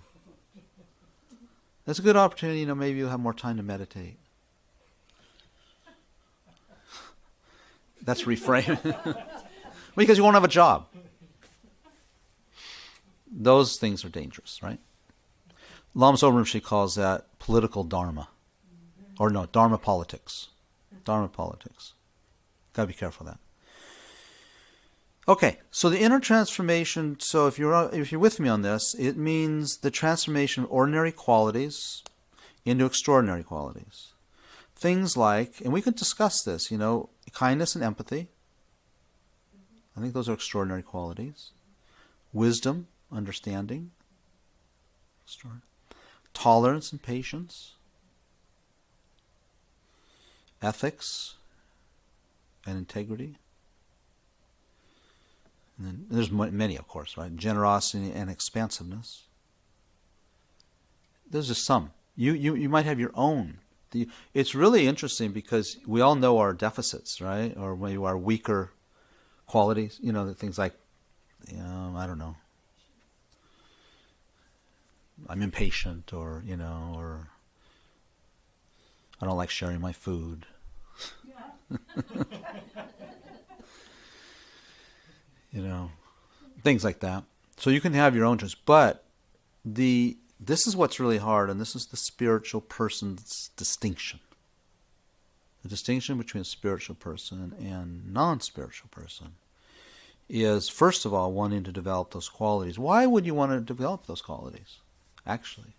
That's a good opportunity, maybe you'll have more time to meditate. That's reframing. Because you won't have a job. Those things are dangerous, right? Lama Zopa calls that political dharma. Or no, dharma politics. Dharma politics. Got to be careful of that. Okay, so the inner transformation, so if you're with me on this, it means the transformation of ordinary qualities into extraordinary qualities. Things like, and we can discuss this, kindness and empathy. I think those are extraordinary qualities. Wisdom, understanding. Tolerance and patience. Ethics and integrity. And then there's many, of course, right? Generosity and expansiveness. Those are some. You might have your own. It's really interesting because we all know our deficits, right? Or maybe our weaker qualities. Things like, I don't know. I'm impatient, or or I don't like sharing my food. Things like that. So you can have your own choice, but this is what's really hard, and this is the spiritual person's distinction. The distinction between a spiritual person and non-spiritual person is, first of all, wanting to develop those qualities. Why would you want to develop those qualities, actually?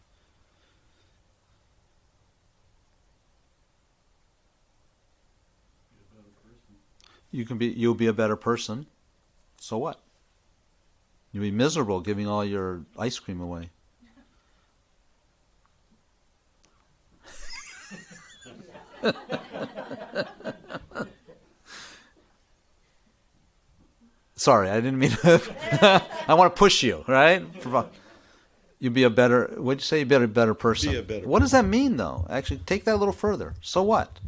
You'll be a better person. So what? You'll be miserable giving all your ice cream away. Sorry, I didn't mean to. I want to push you, right? You'd be a better, what'd you say? You'd be a better person. Be a better What does that mean, though? Actually, take that a little further. So what?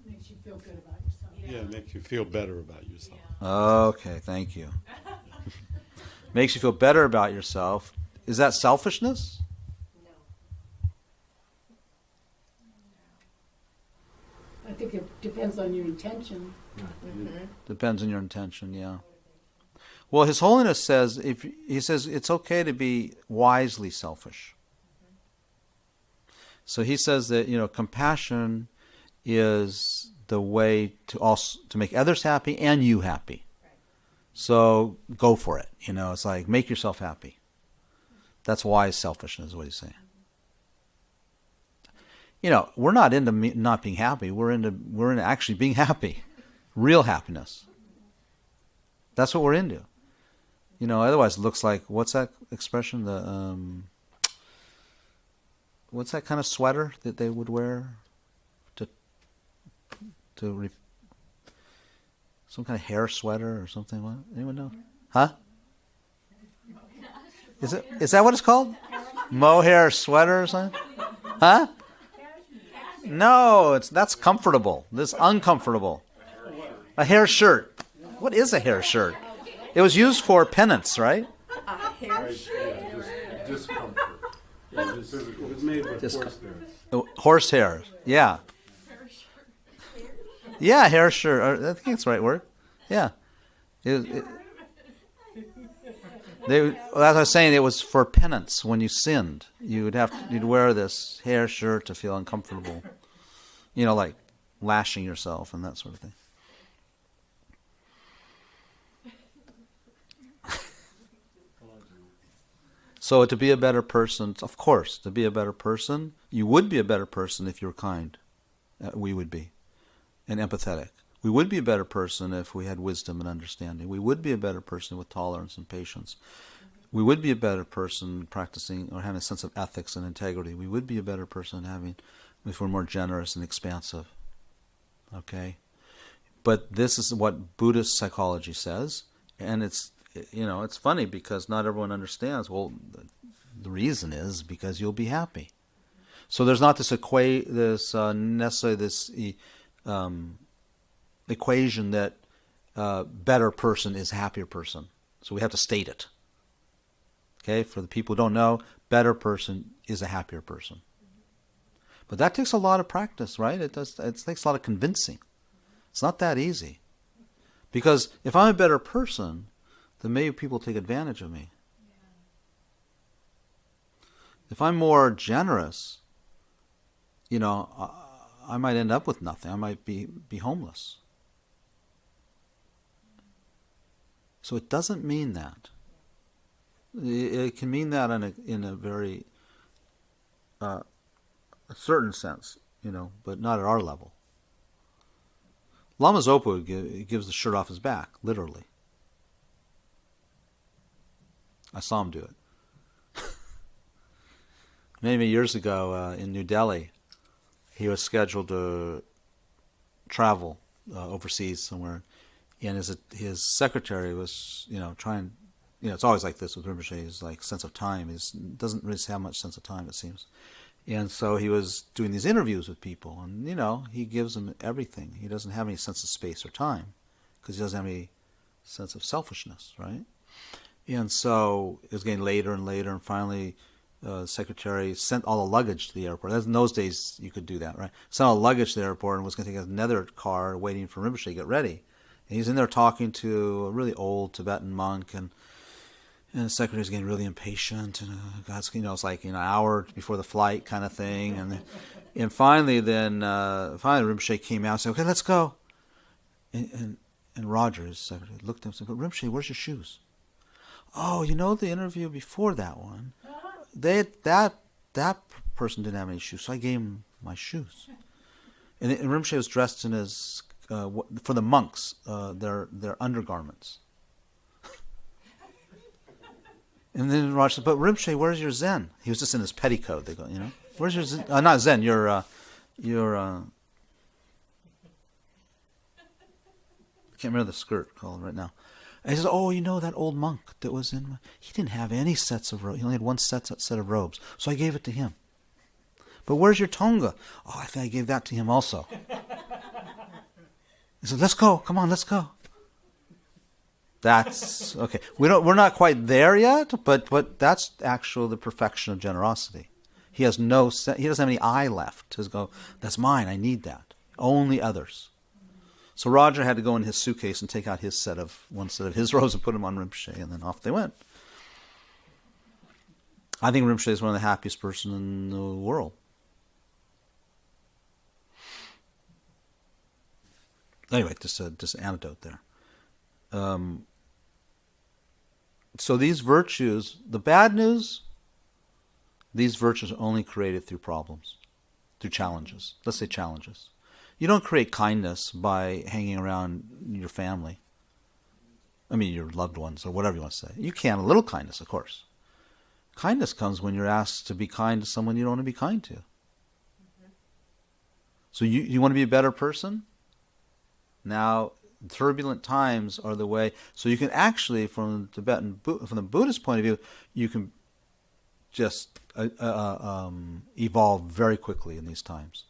Makes you feel good about yourself. Yeah, it makes you feel better about yourself. Okay, thank you. Makes you feel better about yourself. Is that selfishness? I think it depends on your intention. Depends on your intention, yeah. Well, His Holiness says, he says it's okay to be wisely selfish. So he says that compassion is the way to make others happy and you happy. So go for it. It's like make yourself happy. That's wise selfishness, is what he's saying. We're not into not being happy. We're into actually being happy, real happiness. That's what we're into. Otherwise it looks like, what's that expression? What's that kind of sweater that they would wear some kind of hair sweater or something? What? Anyone know? Huh? Is that what it's called? Mohair sweater or something? Huh? No, that's comfortable. This is uncomfortable. A hair shirt. What is a hair shirt? It was used for penance, right? Discomfort. Yeah, it was made with Horsehair. Yeah. Yeah, hair shirt. I think that's the right word. Yeah. As I was saying, it was for penance. When you sinned, you'd wear this hair shirt to feel uncomfortable. Like lashing yourself and that sort of thing. So to be a better person, of course, to be a better person, you would be a better person if you were kind. We would be. And empathetic. We would be a better person if we had wisdom and understanding. We would be a better person with tolerance and patience. We would be a better person practicing or having a sense of ethics and integrity. We would be a better person if we're more generous and expansive. Okay? But this is what Buddhist psychology says, and it's funny because not everyone understands. Well, the reason is because you'll be happy. So there's not this equation that better person is happier person. So we have to state it. Okay, for the people who don't know, better person is a happier person. But that takes a lot of practice, right? It takes a lot of convincing. It's not that easy. Because if I'm a better person, then maybe people take advantage of me. If I'm more generous, I might end up with nothing. I might be homeless. So it doesn't mean that. It can mean that in a very a certain sense, but not at our level. Lama Zopa gives the shirt off his back, literally. I saw him do it. Many years ago in New Delhi, he was scheduled to travel overseas somewhere, and his secretary was, trying. It's always like this with Rinpoche's sense of time. He doesn't really have much sense of time, it seems. And so he was doing these interviews with people, and he gives them everything. He doesn't have any sense of space or time because he doesn't have any sense of selfishness, right? And so it was getting later and later, and finally the secretary sent all the luggage to the airport. In those days, you could do that, right? Sent all the luggage to the airport and was going to take another car waiting for Rinpoche to get ready. And he's in there talking to a really old Tibetan monk, and the secretary's getting really impatient, and it's like an hour before the flight kind of thing, and finally Rinpoche came out and said, "Okay, let's go." And Roger, his secretary, looked at him and said, "But Rinpoche, where's your shoes?" "Oh, the interview before that one, that person didn't have any shoes, so I gave him my shoes." And Rinpoche was dressed in his for the monks, their undergarments. And then Raj said, "But Rinpoche, where's your Zen?" He was just in his petticoat. They go, "Where's your Zen?" Not Zen. Your I can't remember the skirt called right now. And he says, "Oh, that old monk that was in he didn't have any sets of robes. He only had one set of robes, so I gave it to him." "But where's your Tonga?" "Oh, I think I gave that to him also." He said, "Let's go. Come on, let's go." That's okay. We're not quite there yet, but that's actually the perfection of generosity. He doesn't have any I left to go, "That's mine. I need that." Only others. So Roger had to go in his suitcase and take out one set of his robes and put them on Rinpoche, and then off they went. I think Rinpoche is one of the happiest person in the world. Anyway, just an anecdote there. So these virtues, the bad news, these virtues are only created through problems, through challenges. Let's say challenges. You don't create kindness by hanging around your family. Your loved ones or whatever you want to say. You can, a little kindness, of course. Kindness comes when you're asked to be kind to someone you don't want to be kind to. So you want to be a better person? Now, turbulent times are the way. So you can actually, from the Buddhist point of view, you can just evolve very quickly in these times.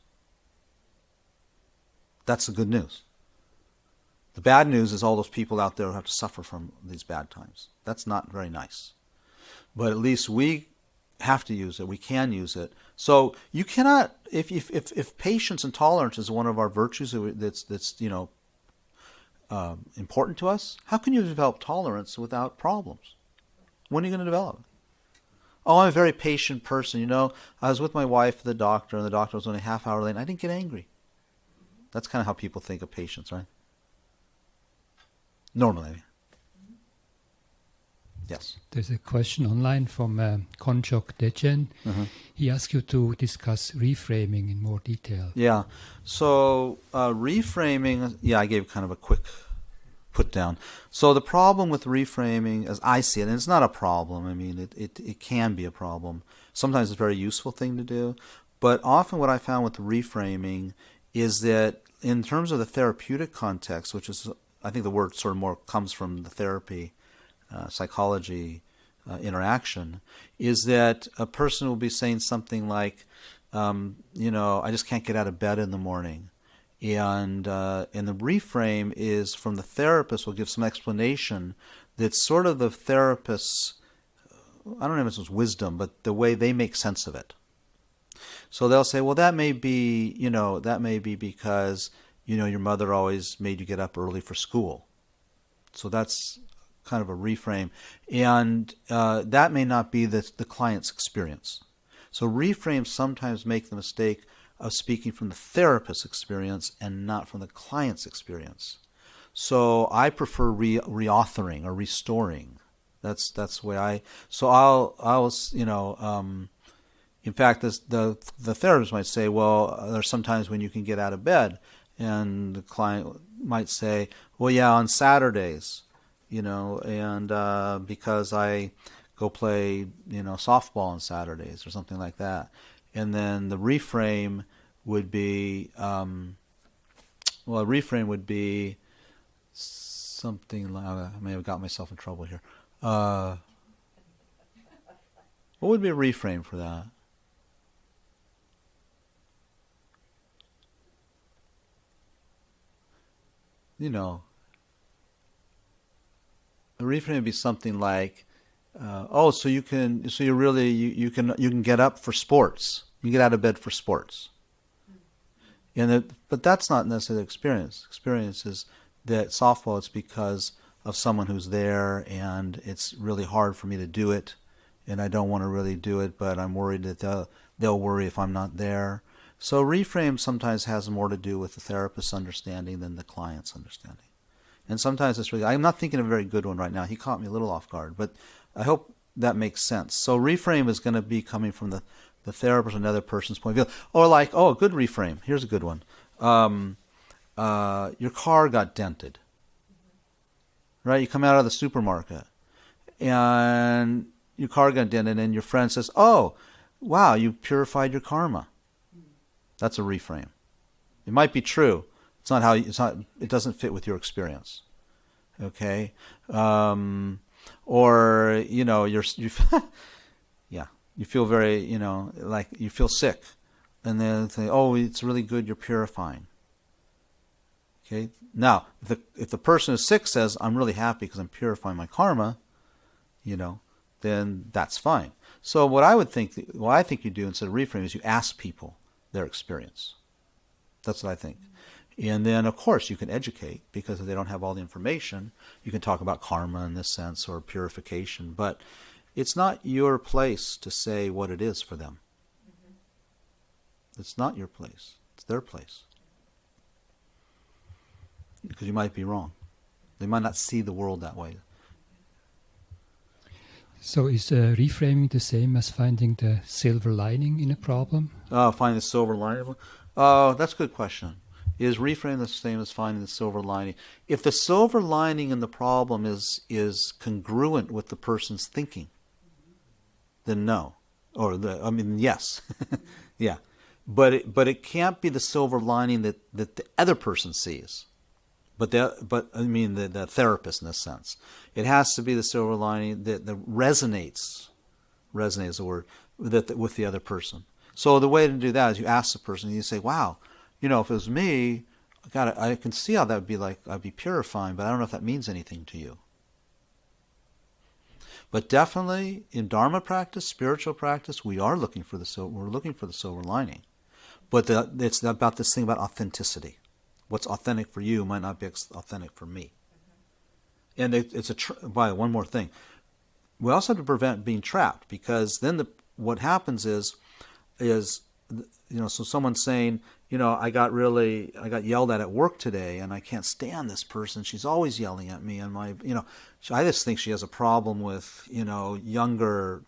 That's the good news. The bad news is all those people out there who have to suffer from these bad times. That's not very nice. But at least we have to use it. We can use it. So you cannot, if patience and tolerance is one of our virtues that's important to us, how can you develop tolerance without problems? When are you going to develop it? Oh, I'm a very patient person. I was with my wife at the doctor, and the doctor was only a half hour late, and I didn't get angry. That's kind of how people think of patience, right? Normally. Yes. There's a question online from Konchok Dechen. He asked you to discuss reframing in more detail. Yeah. So reframing, I gave kind of a quick put down. So the problem with reframing, as I see it, and it's not a problem. I mean, it can be a problem. Sometimes it's a very useful thing to do. But often what I found with reframing is that in terms of the therapeutic context, which is, I think the word sort of more comes from the therapy, psychology interaction, is that a person will be saying something like, I just can't get out of bed in the morning. And the reframe is from the therapist will give some explanation that's sort of the therapist's, I don't know if it's wisdom, but the way they make sense of it. So they'll say, well, that may be because, your mother always made you get up early for school. So that's kind of a reframe. And that may not be the client's experience. So reframes sometimes make the mistake of speaking from the therapist's experience and not from the client's experience. So I prefer reauthoring or restoring. That's the way in fact, the therapist might say, well, there's sometimes when you can get out of bed, and the client might say, well, yeah, on Saturdays, and because I go play, softball on Saturdays or something like that. And then the reframe would be, something like, I may have got myself in trouble here. What would be a reframe for that? A reframe would be something like, so you can get up for sports. You get out of bed for sports. But that's not necessarily the experience. Experience is that softball, it's because of someone who's there, and it's really hard for me to do it, and I don't want to really do it, but I'm worried that they'll worry if I'm not there. So reframe sometimes has more to do with the therapist's understanding than the client's understanding. And sometimes it's really, I'm not thinking of a very good one right now. He caught me a little off guard, but I hope that makes sense. So reframe is going to be coming from the therapist or another person's point of view. Or like, a good reframe. Here's a good one. Your car got dented. Right? You come out of the supermarket and your car got dented, and your friend says, oh, wow, you purified your karma. That's a reframe. It might be true. It doesn't fit with your experience. Okay? Or, you feel very, like you feel sick. And then say, oh, it's really good, you're purifying. Okay? Now, if the person who's sick says, I'm really happy because I'm purifying my karma, then that's fine. So what I think you do instead of reframe is you ask people their experience. That's what I think. And then, of course, you can educate, because if they don't have all the information, you can talk about karma in this sense or purification. But it's not your place to say what it is for them. It's not your place. It's their place. Because you might be wrong. They might not see the world that way. So is reframing the same as finding the silver lining in a problem? Finding the silver lining? That's a good question. Is reframing the same as finding the silver lining? If the silver lining in the problem is congruent with the person's thinking, then no. Yes. Yeah. But it can't be the silver lining that the other person sees. The therapist in a sense. It has to be the silver lining that resonates is the word, with the other person. So the way to do that is you ask the person, and you say, wow, if it was me, God, I can see how that would be like, I'd be purifying, but I don't know if that means anything to you. But definitely in Dharma practice, spiritual practice, we are looking for we're looking for the silver lining. But it's about this thing about authenticity. What's authentic for you might not be authentic for me. And by one more thing, we also have to prevent being trapped, because then what happens is so someone's saying, I got yelled at work today, and I can't stand this person. She's always yelling at me, and I just think she has a problem with younger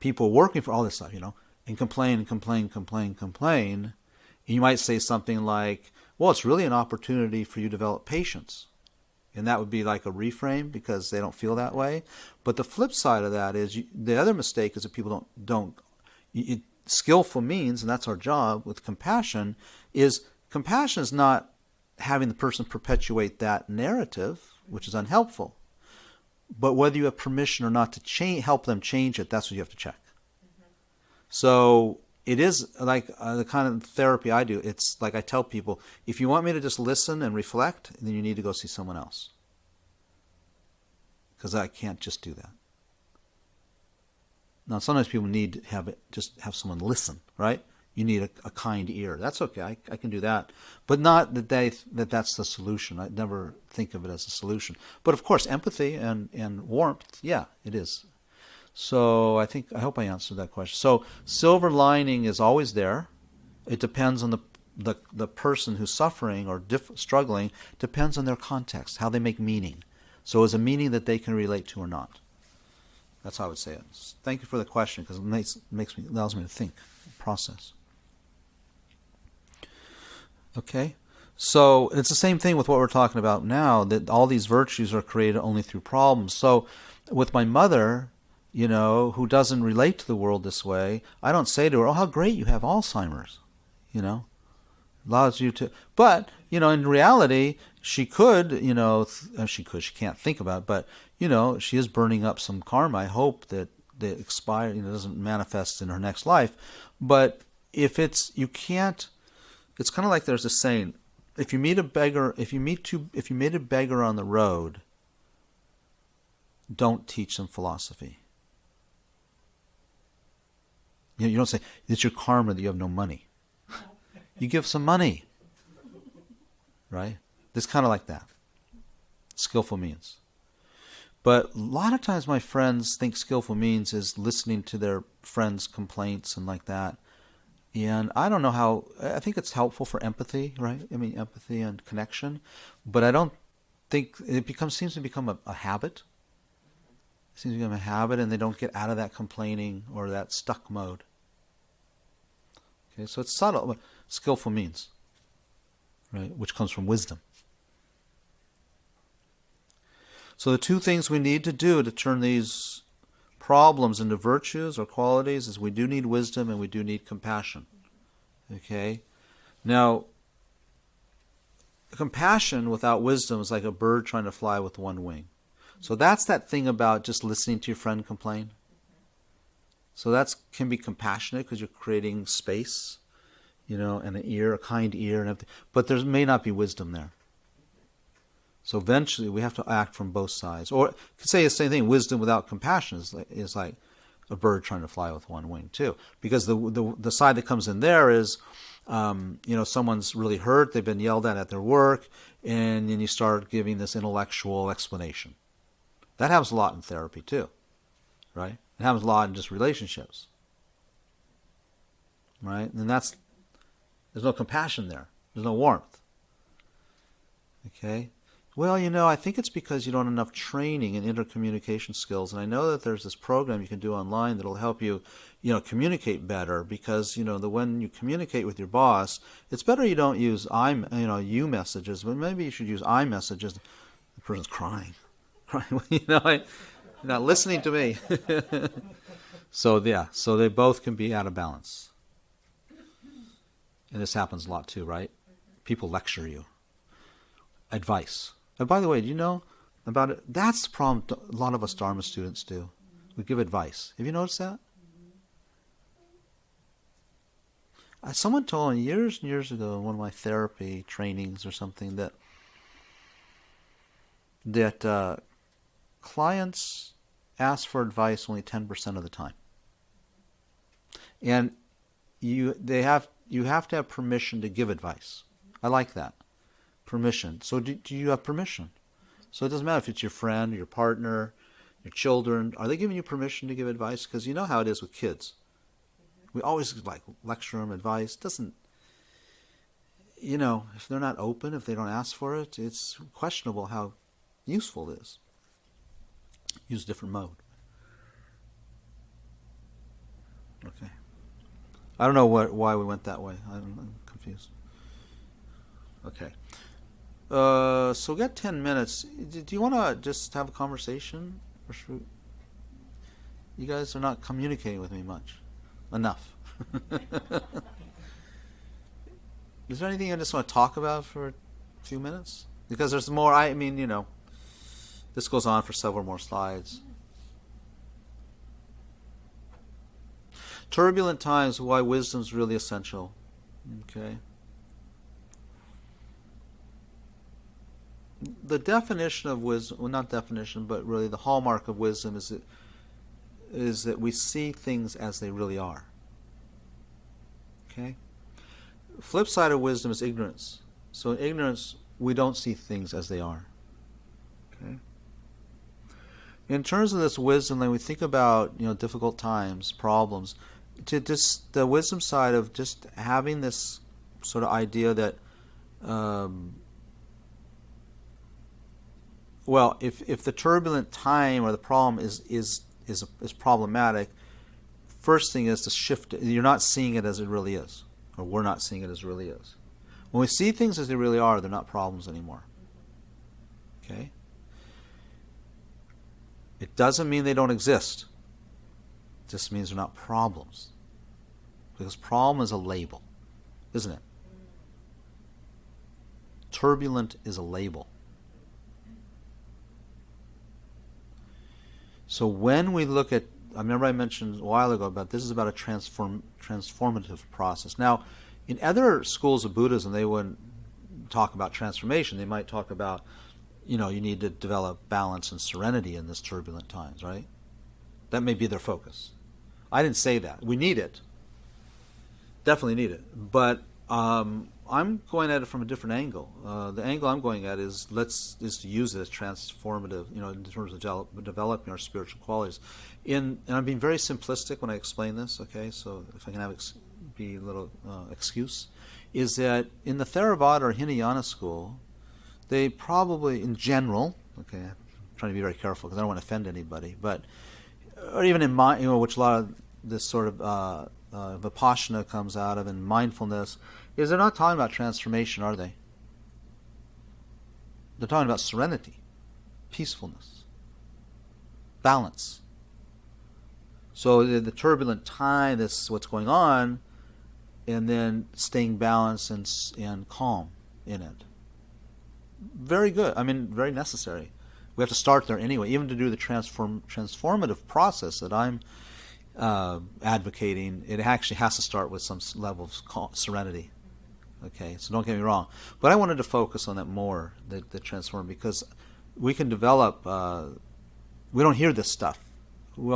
people working for all this stuff, and complain. And you might say something like, well, it's really an opportunity for you to develop patience. And that would be like a reframe, because they don't feel that way. But the flip side of that is, the other mistake is that people don't skillful means, and that's our job with compassion, is not having the person perpetuate that narrative, which is unhelpful. But whether you have permission or not to help them change it, that's what you have to check. So it is like the kind of therapy I do. It's like I tell people, if you want me to just listen and reflect, then you need to go see someone else. Because I can't just do that. Now, sometimes people need to have someone listen, right? You need a kind ear. That's okay. I can do that. But not that's the solution. I never think of it as a solution. But of course, empathy and warmth, yeah, it is. So I hope I answered that question. So silver lining is always there. It depends on the person who's suffering or struggling, depends on their context, how they make meaning. So is a meaning that they can relate to or not? That's how I would say it. Thank you for the question, because it allows me to think, process. Okay, so it's the same thing with what we're talking about now, that all these virtues are created only through problems. So with my mother, who doesn't relate to the world this way, I don't say to her, oh, how great you have Alzheimer's, allows you to, but, in reality, she could, she can't think about it, but, she is burning up some karma. I hope that expire, doesn't manifest in her next life. But if it's kind of like there's a saying, if you meet a beggar on the road, don't teach them philosophy. You don't say, it's your karma that you have no money. You give some money. Right? It's kind of like that. Skillful means. But a lot of times my friends think skillful means is listening to their friends' complaints and like that. And I don't know how, I think it's helpful for empathy, right? I mean, empathy and connection. But I don't think, seems to become a habit. It seems to become a habit, and they don't get out of that complaining or that stuck mode. Okay, so it's subtle, but skillful means, right? Which comes from wisdom. So the two things we need to do to turn these problems into virtues or qualities is we do need wisdom and we do need compassion. Okay? Now, compassion without wisdom is like a bird trying to fly with one wing. So that's that thing about just listening to your friend complain. So that can be compassionate because you're creating space, and an ear, a kind ear, and everything. But there may not be wisdom there. So eventually we have to act from both sides. Or you could say the same thing, wisdom without compassion is like a bird trying to fly with one wing too. Because the side that comes in there is, someone's really hurt, they've been yelled at their work, and then you start giving this intellectual explanation. That happens a lot in therapy too, right? It happens a lot in just relationships, right? And there's no compassion there. There's no warmth. Okay? Well, I think it's because you don't have enough training in intercommunication skills. And I know that there's this program you can do online that'll help you, communicate better, because, when you communicate with your boss, it's better you don't use you messages, but maybe you should use I messages. The person's crying. You're not listening to me. So they both can be out of balance. And this happens a lot too, right? People lecture you. Advice. And by the way, do you know about it? That's the problem a lot of us Dharma students do. We give advice. Have you noticed that? Someone told me years and years ago in one of my therapy trainings or something that clients ask for advice only 10% of the time, and you have to have permission to give advice. I like that, permission. So do you have permission? So it doesn't matter if it's your friend, your partner, your children. Are they giving you permission to give advice? Because you know how it is with kids. We always like lecture them, advice. Doesn't, if they're not open, if they don't ask for it, it's questionable how useful it is. Use a different mode. Okay. I don't know why we went that way. I'm confused. Okay. So we got 10 minutes. Do you want to just have a conversation? Or you guys are not communicating with me much. Enough. Is there anything I just want to talk about for a few minutes? Because there's more. This goes on for several more slides. Turbulent times, why wisdom is really essential. Okay. The definition of wisdom, well, not definition, but really the hallmark of wisdom is that we see things as they really are. Okay? Flip side of wisdom is ignorance. So in ignorance, we don't see things as they are. Okay? In terms of this wisdom, when we think about difficult times, problems, to just the wisdom side of just having this sort of idea that, if the turbulent time or the problem is problematic, first thing is to shift it. You're not seeing it as it really is, or we're not seeing it as it really is. When we see things as they really are, they're not problems anymore. Okay? It doesn't mean they don't exist. It just means they're not problems. Because problem is a label, isn't it? Turbulent is a label. So when we look at, I remember I mentioned a while ago about this is about a transformative process. Now, in other schools of Buddhism, they wouldn't talk about transformation. They might talk about, you need to develop balance and serenity in this turbulent times, right? That may be their focus. I didn't say that. We need it. Definitely need it. But I'm going at it from a different angle. The angle I'm going at is to use it as transformative, in terms of developing our spiritual qualities. And I'm being very simplistic when I explain this. Okay, so if I can be a little excuse, is that in the Theravada or Hinayana school, they probably, in general, okay, I'm trying to be very careful because I don't want to offend anybody, but or even in which a lot of this sort of Vipassana comes out of, and mindfulness, is they're not talking about transformation, are they? They're talking about serenity, peacefulness, balance. So the turbulent time, this is what's going on, and then staying balanced and calm in it. Very good. I mean, very necessary. We have to start there anyway, even to do the transformative process that I'm advocating. It actually has to start with some level of serenity. Okay, so don't get me wrong. But I wanted to focus on that more, the transform, because we can develop, we don't hear this stuff. We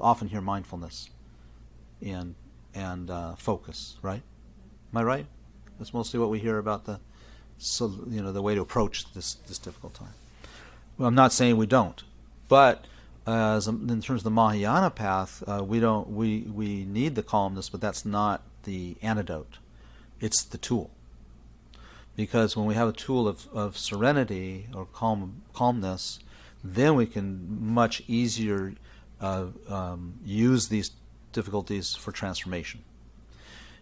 often hear mindfulness and focus, right? Am I right? That's mostly what we hear about the way to approach this difficult time. Well, I'm not saying we don't, but in terms of the Mahayana path, we need the calmness, but that's not the antidote. It's the tool. Because when we have a tool of serenity or calmness, then we can much easier use these difficulties for transformation.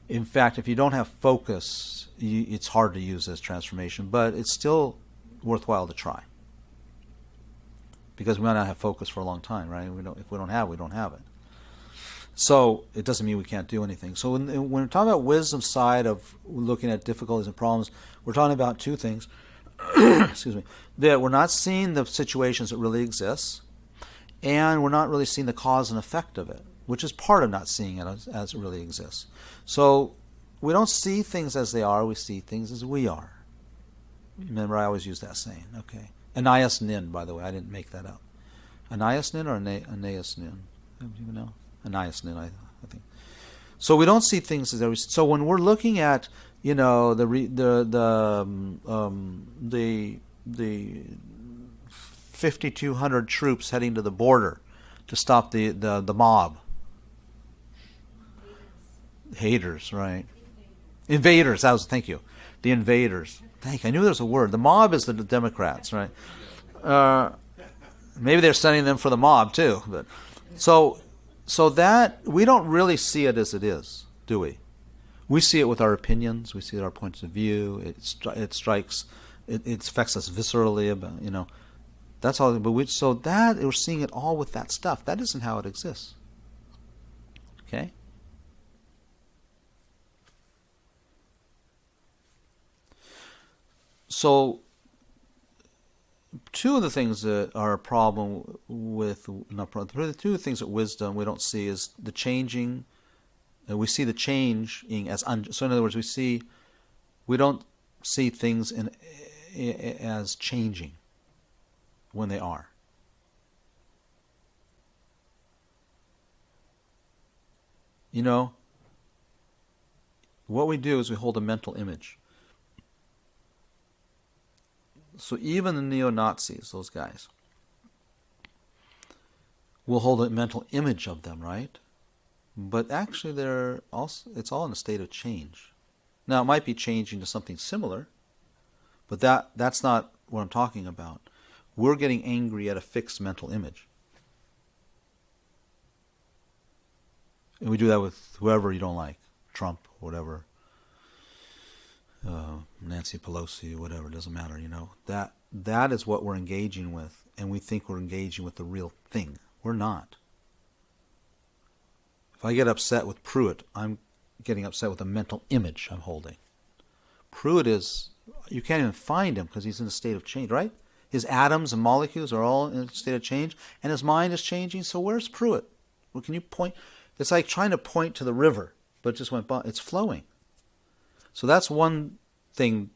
In fact, if you don't have focus, it's hard to use as transformation, but it's still worthwhile to try. Because we might not have focus for a long time, right? If we don't have it, we don't have it. So it doesn't mean we can't do anything. So when we're talking about wisdom side of looking at difficulties and problems, we're talking about two things. Excuse me. That we're not seeing the situations that really exist, and we're not really seeing the cause and effect of it, which is part of not seeing it as it really exists. So we don't see things as they are, we see things as we are. Remember, I always use that saying. Okay. Anais nin, by the way, I didn't make that up. Anais nin or Anais nin? Do you know? Anais nin, I think. So we don't see things as they are. So when we're looking at, you know, the 5,200 troops heading to the border to stop the mob. Haters, right? Invaders. Thank you. The invaders. I knew there was a word. The mob is the Democrats, right? Maybe they're sending them for the mob too. But so that we don't really see it as it is, do we? We see it with our opinions. We see it with our points of view. It strikes. It affects us viscerally. About, you know, that's all. But we're seeing it all with that stuff. That isn't how it exists. Okay. So, two of the things that are a problem with, two of the things that wisdom we don't see is the changing. We see the changing as so. In other words, we don't see things as changing when they are. You know, what we do is we hold a mental image. So even the neo-Nazis, those guys, will hold a mental image of them, right? But actually it's all in a state of change. Now it might be changing to something similar, but that's not what I'm talking about. We're getting angry at a fixed mental image. And we do that with whoever you don't like, Trump, whatever. Nancy Pelosi, whatever, it doesn't matter, you know. That is what we're engaging with, and we think we're engaging with the real thing. We're not. If I get upset with Pruitt, I'm getting upset with a mental image I'm holding. Pruitt you can't even find him because he's in a state of change, right? His atoms and molecules are all in a state of change, and his mind is changing, so where's Pruitt? Well, can you point? It's like trying to point to the river, but it just went by. It's flowing. So that's one thing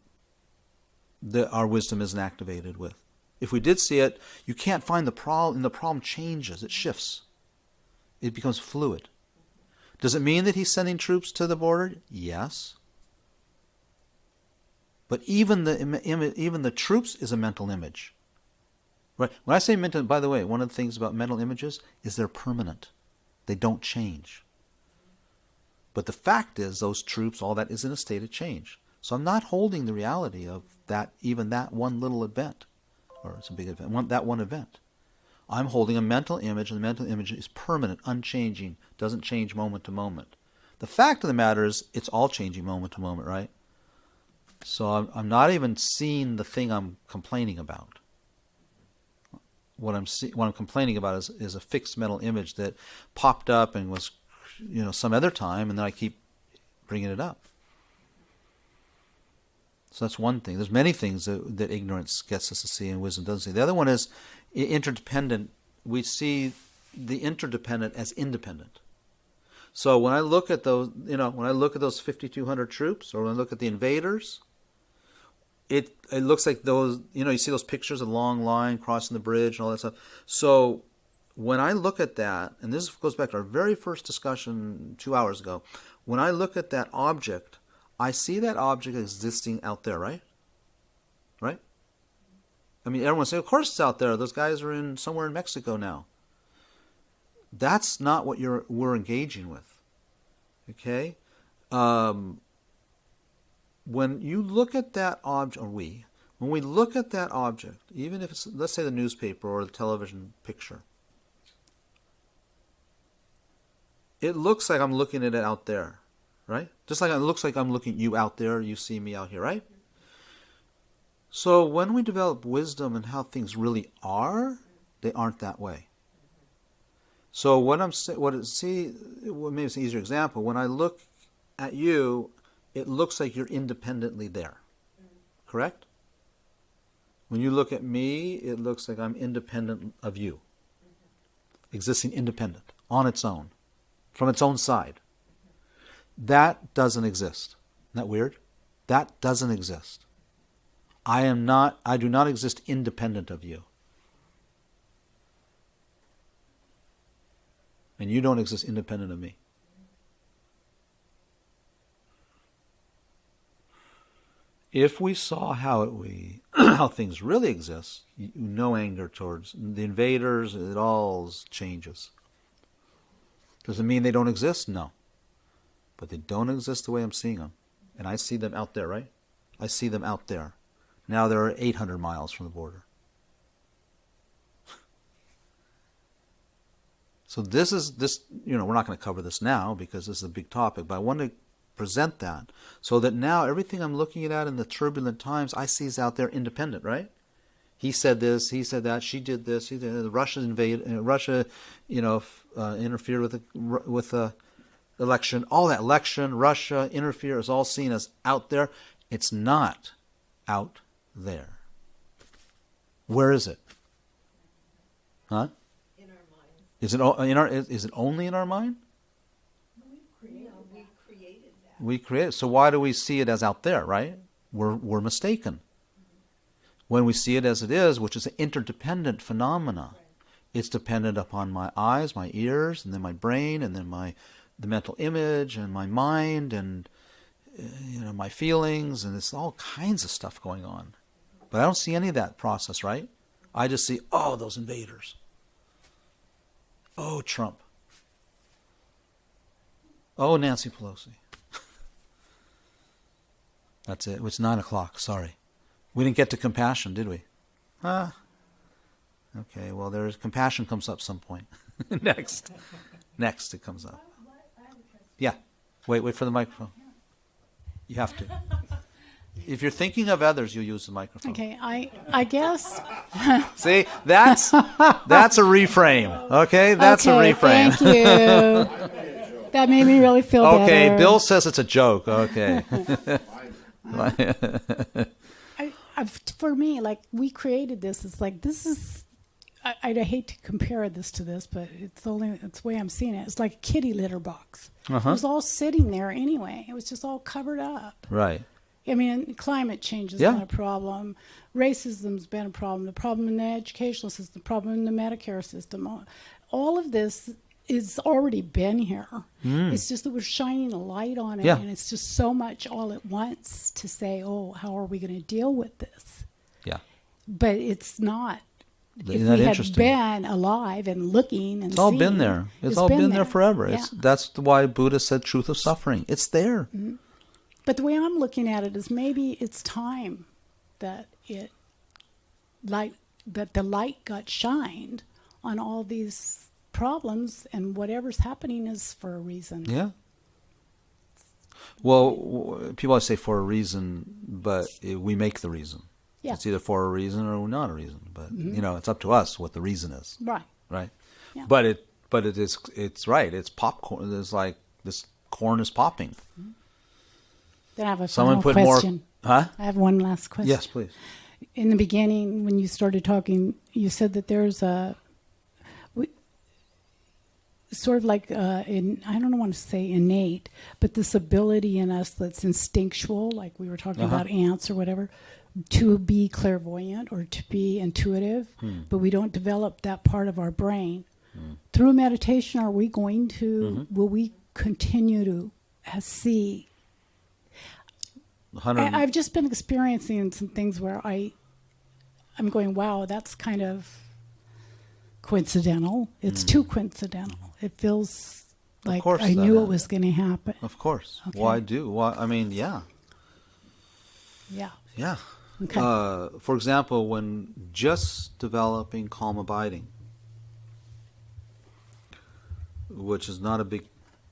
that our wisdom isn't activated with. If we did see it, you can't find the problem, and the problem changes. It shifts. It becomes fluid. Does it mean that he's sending troops to the border? Yes. But even the troops is a mental image. Right? When I say mental, by the way, one of the things about mental images is they're permanent. They don't change. But the fact is, those troops, all that is in a state of change. So I'm not holding the reality of that, even that one little event, or it's a big event, that one event. I'm holding a mental image, and the mental image is permanent, unchanging, doesn't change moment to moment. The fact of the matter is, it's all changing moment to moment, right? So I'm not even seeing the thing I'm complaining about. What I'm complaining about is a fixed mental image that popped up and was, you know, some other time, and then I keep bringing it up. So that's one thing. There's many things that ignorance gets us to see and wisdom doesn't see. The other one is interdependent. We see the interdependent as independent. So when I look at those, when I look at those 5,200 troops, or when I look at the invaders, it looks like those, you see those pictures of the long line crossing the bridge and all that stuff. So when I look at that, and this goes back to our very first discussion 2 hours ago, when I look at that object, I see that object existing out there, right? Right? I mean, everyone says, of course it's out there. Those guys are somewhere in Mexico now. That's not what we're engaging with. Okay? When you look at that object, when we look at that object, even if it's, let's say, the newspaper or the television picture, it looks like I'm looking at it out there, right? Just like it looks like I'm looking at you out there, you see me out here, right? So when we develop wisdom and how things really are, they aren't that way. So what maybe it's an easier example. When I look at you, it looks like you're independently there. Correct? When you look at me, it looks like I'm independent of you. Existing independent, on its own, from its own side. That doesn't exist. that weird? That doesn't exist. I do not exist independent of you. And you don't exist independent of me. If we saw how things really exist, no anger towards the invaders, it all changes. Does it mean they don't exist? No. But they don't exist the way I'm seeing them. And I see them out there, right? I see them out there. Now they're 800 miles from the border. So we're not going to cover this now because this is a big topic, but I want to present that so that now everything I'm looking at in the turbulent times, I see is out there independent, right? He said this, he said that, she did this, Russia interfered with the election. All that election, Russia, interfere is all seen as out there. It's not out there. Where is it? Huh? In our minds. Is it only in our mind? We created that. We create it. So why do we see it as out there, right? We're mistaken. When we see it as it is, which is an interdependent phenomena, it's dependent upon my eyes, my ears, and then my brain, and then the mental image, and my mind, and my feelings, and it's all kinds of stuff going on. But I don't see any of that process, right? I just see, oh, those invaders. Oh, Trump. Oh, Nancy Pelosi. That's it. It's 9 o'clock. Sorry. We didn't get to compassion, did we? Okay, well, compassion comes up some point. Next it comes up. Yeah. Wait for the microphone. You have to. If you're thinking of others, you'll use the microphone. Okay, I guess. See, that's a reframe. Okay, that's a reframe. Thank you. That made me really feel better. Okay, Bill says it's a joke. Okay. For me, like, we created this. It's like, this is. I hate to compare this to this, but it's the way I'm seeing it. It's like a kitty litter box. It was all sitting there anyway. It was just all covered up. Right. I mean, climate change has been a problem. Racism's been a problem. The problem in the educational system, the problem in the Medicare system. All of this is already been here. It's just that we're shining a light on it, and it's just so much all at once to say, oh, how are we going to deal with this? Yeah. But it's not. Isn't if that we interesting? had been alive and looking and it's all seeing, been there. It's all been there forever. Yeah. That's why Buddha said truth of suffering. It's there. Mm-hmm. But the way I'm looking at it is maybe it's time that the light got shined on all these problems, and whatever's happening is for a reason. Yeah. Well, people always say for a reason, but we make the reason. Yeah. It's either for a reason or not a reason. But it's up to us what the reason is. Right. Right. Yeah. But it's right. It's popcorn. It's like this corn is popping. Then I have a Someone final put question. more. Huh? I have one last question. Yes, please. In the beginning, when you started talking, you said that there's sort of like I don't want to say innate, but this ability in us that's instinctual, like we were talking about ants or whatever, to be clairvoyant or to be intuitive, but we don't develop that part of our brain. Through meditation, are we going to, will we continue to see? I've just been experiencing some things where I'm going, wow, that's kind of coincidental. It's too coincidental. It feels like I knew it was going to happen. Of course. Okay. Well, I do. Well, I mean, yeah. Yeah. Yeah. Okay. For example, when just developing calm abiding, which is not a big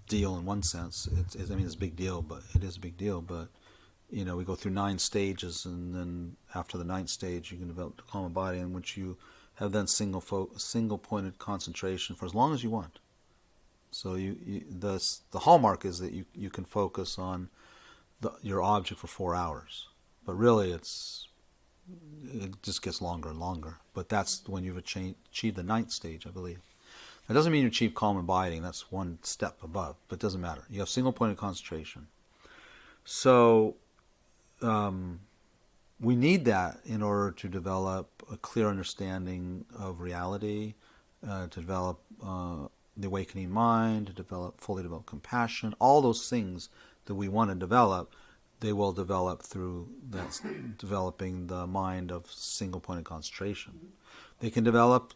deal in one sense. It's a big deal, but it is a big deal. But we go through 9 stages, and then after the 9th stage, you can develop calm abiding, in which you have then single pointed concentration for as long as you want. So the hallmark is that you can focus on your object for 4 hours, but really it just gets longer and longer. But that's when you've achieved the 9th stage, I believe. That doesn't mean you achieve calm abiding. That's one step above, but it doesn't matter. You have single pointed concentration. So we need that in order to develop a clear understanding of reality, to develop the awakening mind, to fully develop compassion. All those things that we want to develop, they will develop through that, developing the mind of single-pointed concentration. They can develop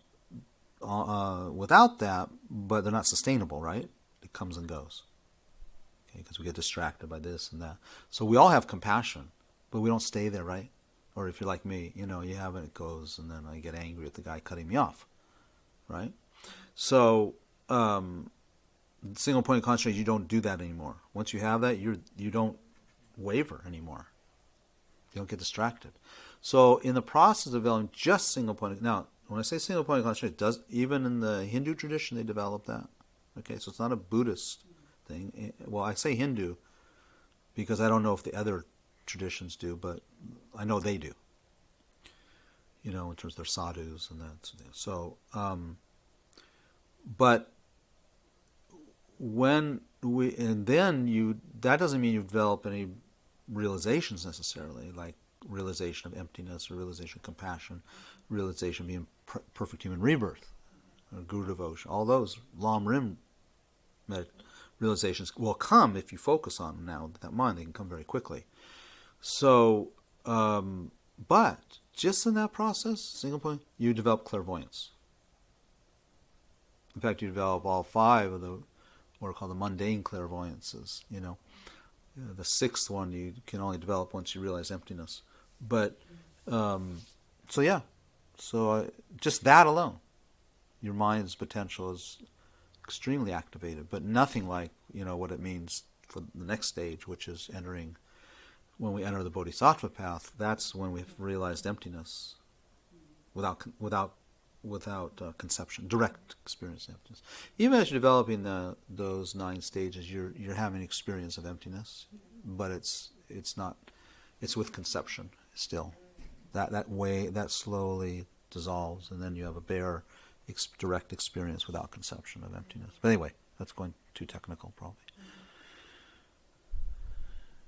without that, but they're not sustainable, right? It comes and goes. Because we get distracted by this and that. So we all have compassion, but we don't stay there, right? Or if you're like me, you have it, it goes, and then I get angry at the guy cutting me off, right? So single point of concentration, you don't do that anymore. Once you have that, you don't waver anymore. You don't get distracted. So in the process of developing just single point, now when I say single point of concentration, even in the Hindu tradition they develop that. Okay, so it's not a Buddhist thing. Well, I say Hindu because I don't know if the other traditions do, but I know they do. In terms of their sadhus and that. So, but that doesn't mean you develop any realizations necessarily, like realization of emptiness or realization of compassion, realization of being perfect human rebirth, or guru devotion. All those Lam Rim realizations will come if you focus on them now. That mind, they can come very quickly. So, but just in that process, single point, you develop clairvoyance. In fact, you develop all 5 of the what are called the mundane clairvoyances. The 6th one you can only develop once you realize emptiness. But just that alone, your mind's potential is extremely activated, but nothing like what it means for the next stage, which is when we enter the bodhisattva path. That's when we've realized emptiness without conception, direct experience of emptiness. Even as you're developing those 9 stages, you're having experience of emptiness, but it's with conception still. That slowly dissolves, and then you have a bare direct experience without conception of emptiness. But anyway, that's going too technical probably.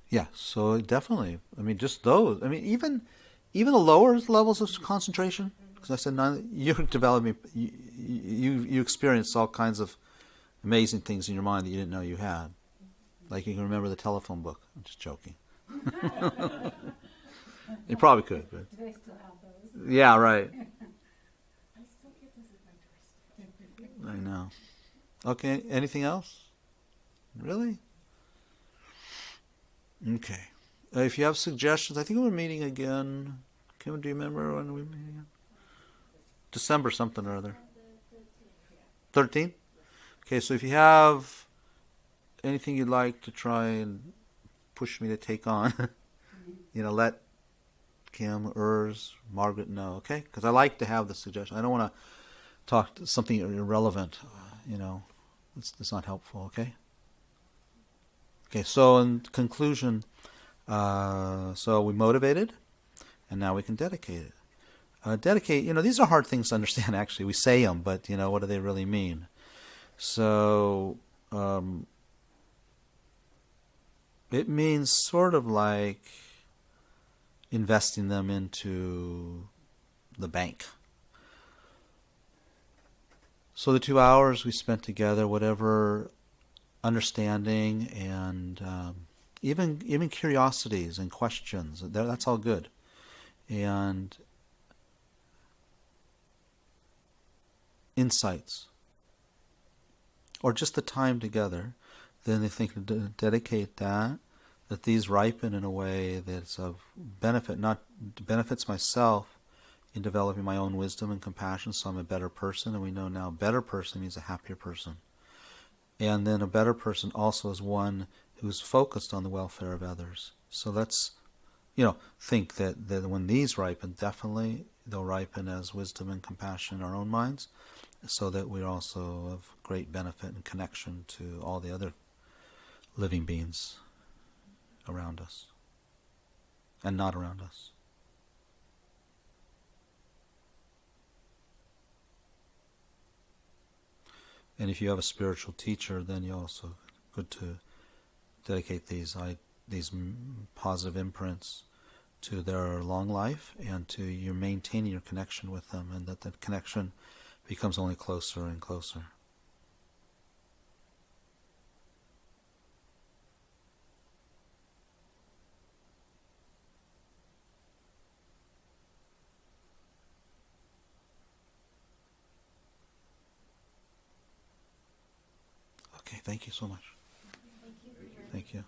Yeah, so definitely. Just those. Even the lower levels of concentration. Because I said you're developing. You experience all kinds of amazing things in your mind that you didn't know you had. Like you can remember the telephone book. I'm just joking. You probably could. But. Do they still have those? Yeah, right. I still get those at my doorstep. I know. Okay, anything else? Really? Okay. If you have suggestions, I think we're meeting again. Kim, do you remember when we were meeting again? December something or other. 13? Okay, so if you have anything you'd like to try and push me to take on, let Kim, Margaret know, okay? Because I like to have the suggestion. I don't want to talk to something irrelevant, It's not helpful, okay? Okay, so in conclusion, so we motivated, and now we can dedicate it. Dedicate, these are hard things to understand, actually. We say them, but, what do they really mean? So, it means sort of like investing them into the bank. So the 2 hours we spent together, whatever understanding and even curiosities and questions, that's all good. And insights, or just the time together, then they think to dedicate that these ripen in a way that's of benefit, not benefits myself in developing my own wisdom and compassion, so I'm a better person, and we know now better person means a happier person. And then a better person also is one who's focused on the welfare of others. So let's, think that when these ripen, definitely they'll ripen as wisdom and compassion in our own minds, so that we're also of great benefit and connection to all the other living beings around us and not around us. And if you have a spiritual teacher, then you also good to dedicate these these positive imprints to their long life, and to you maintaining your connection with them, and that connection becomes only closer and closer. Okay, thank you so much. Thank you.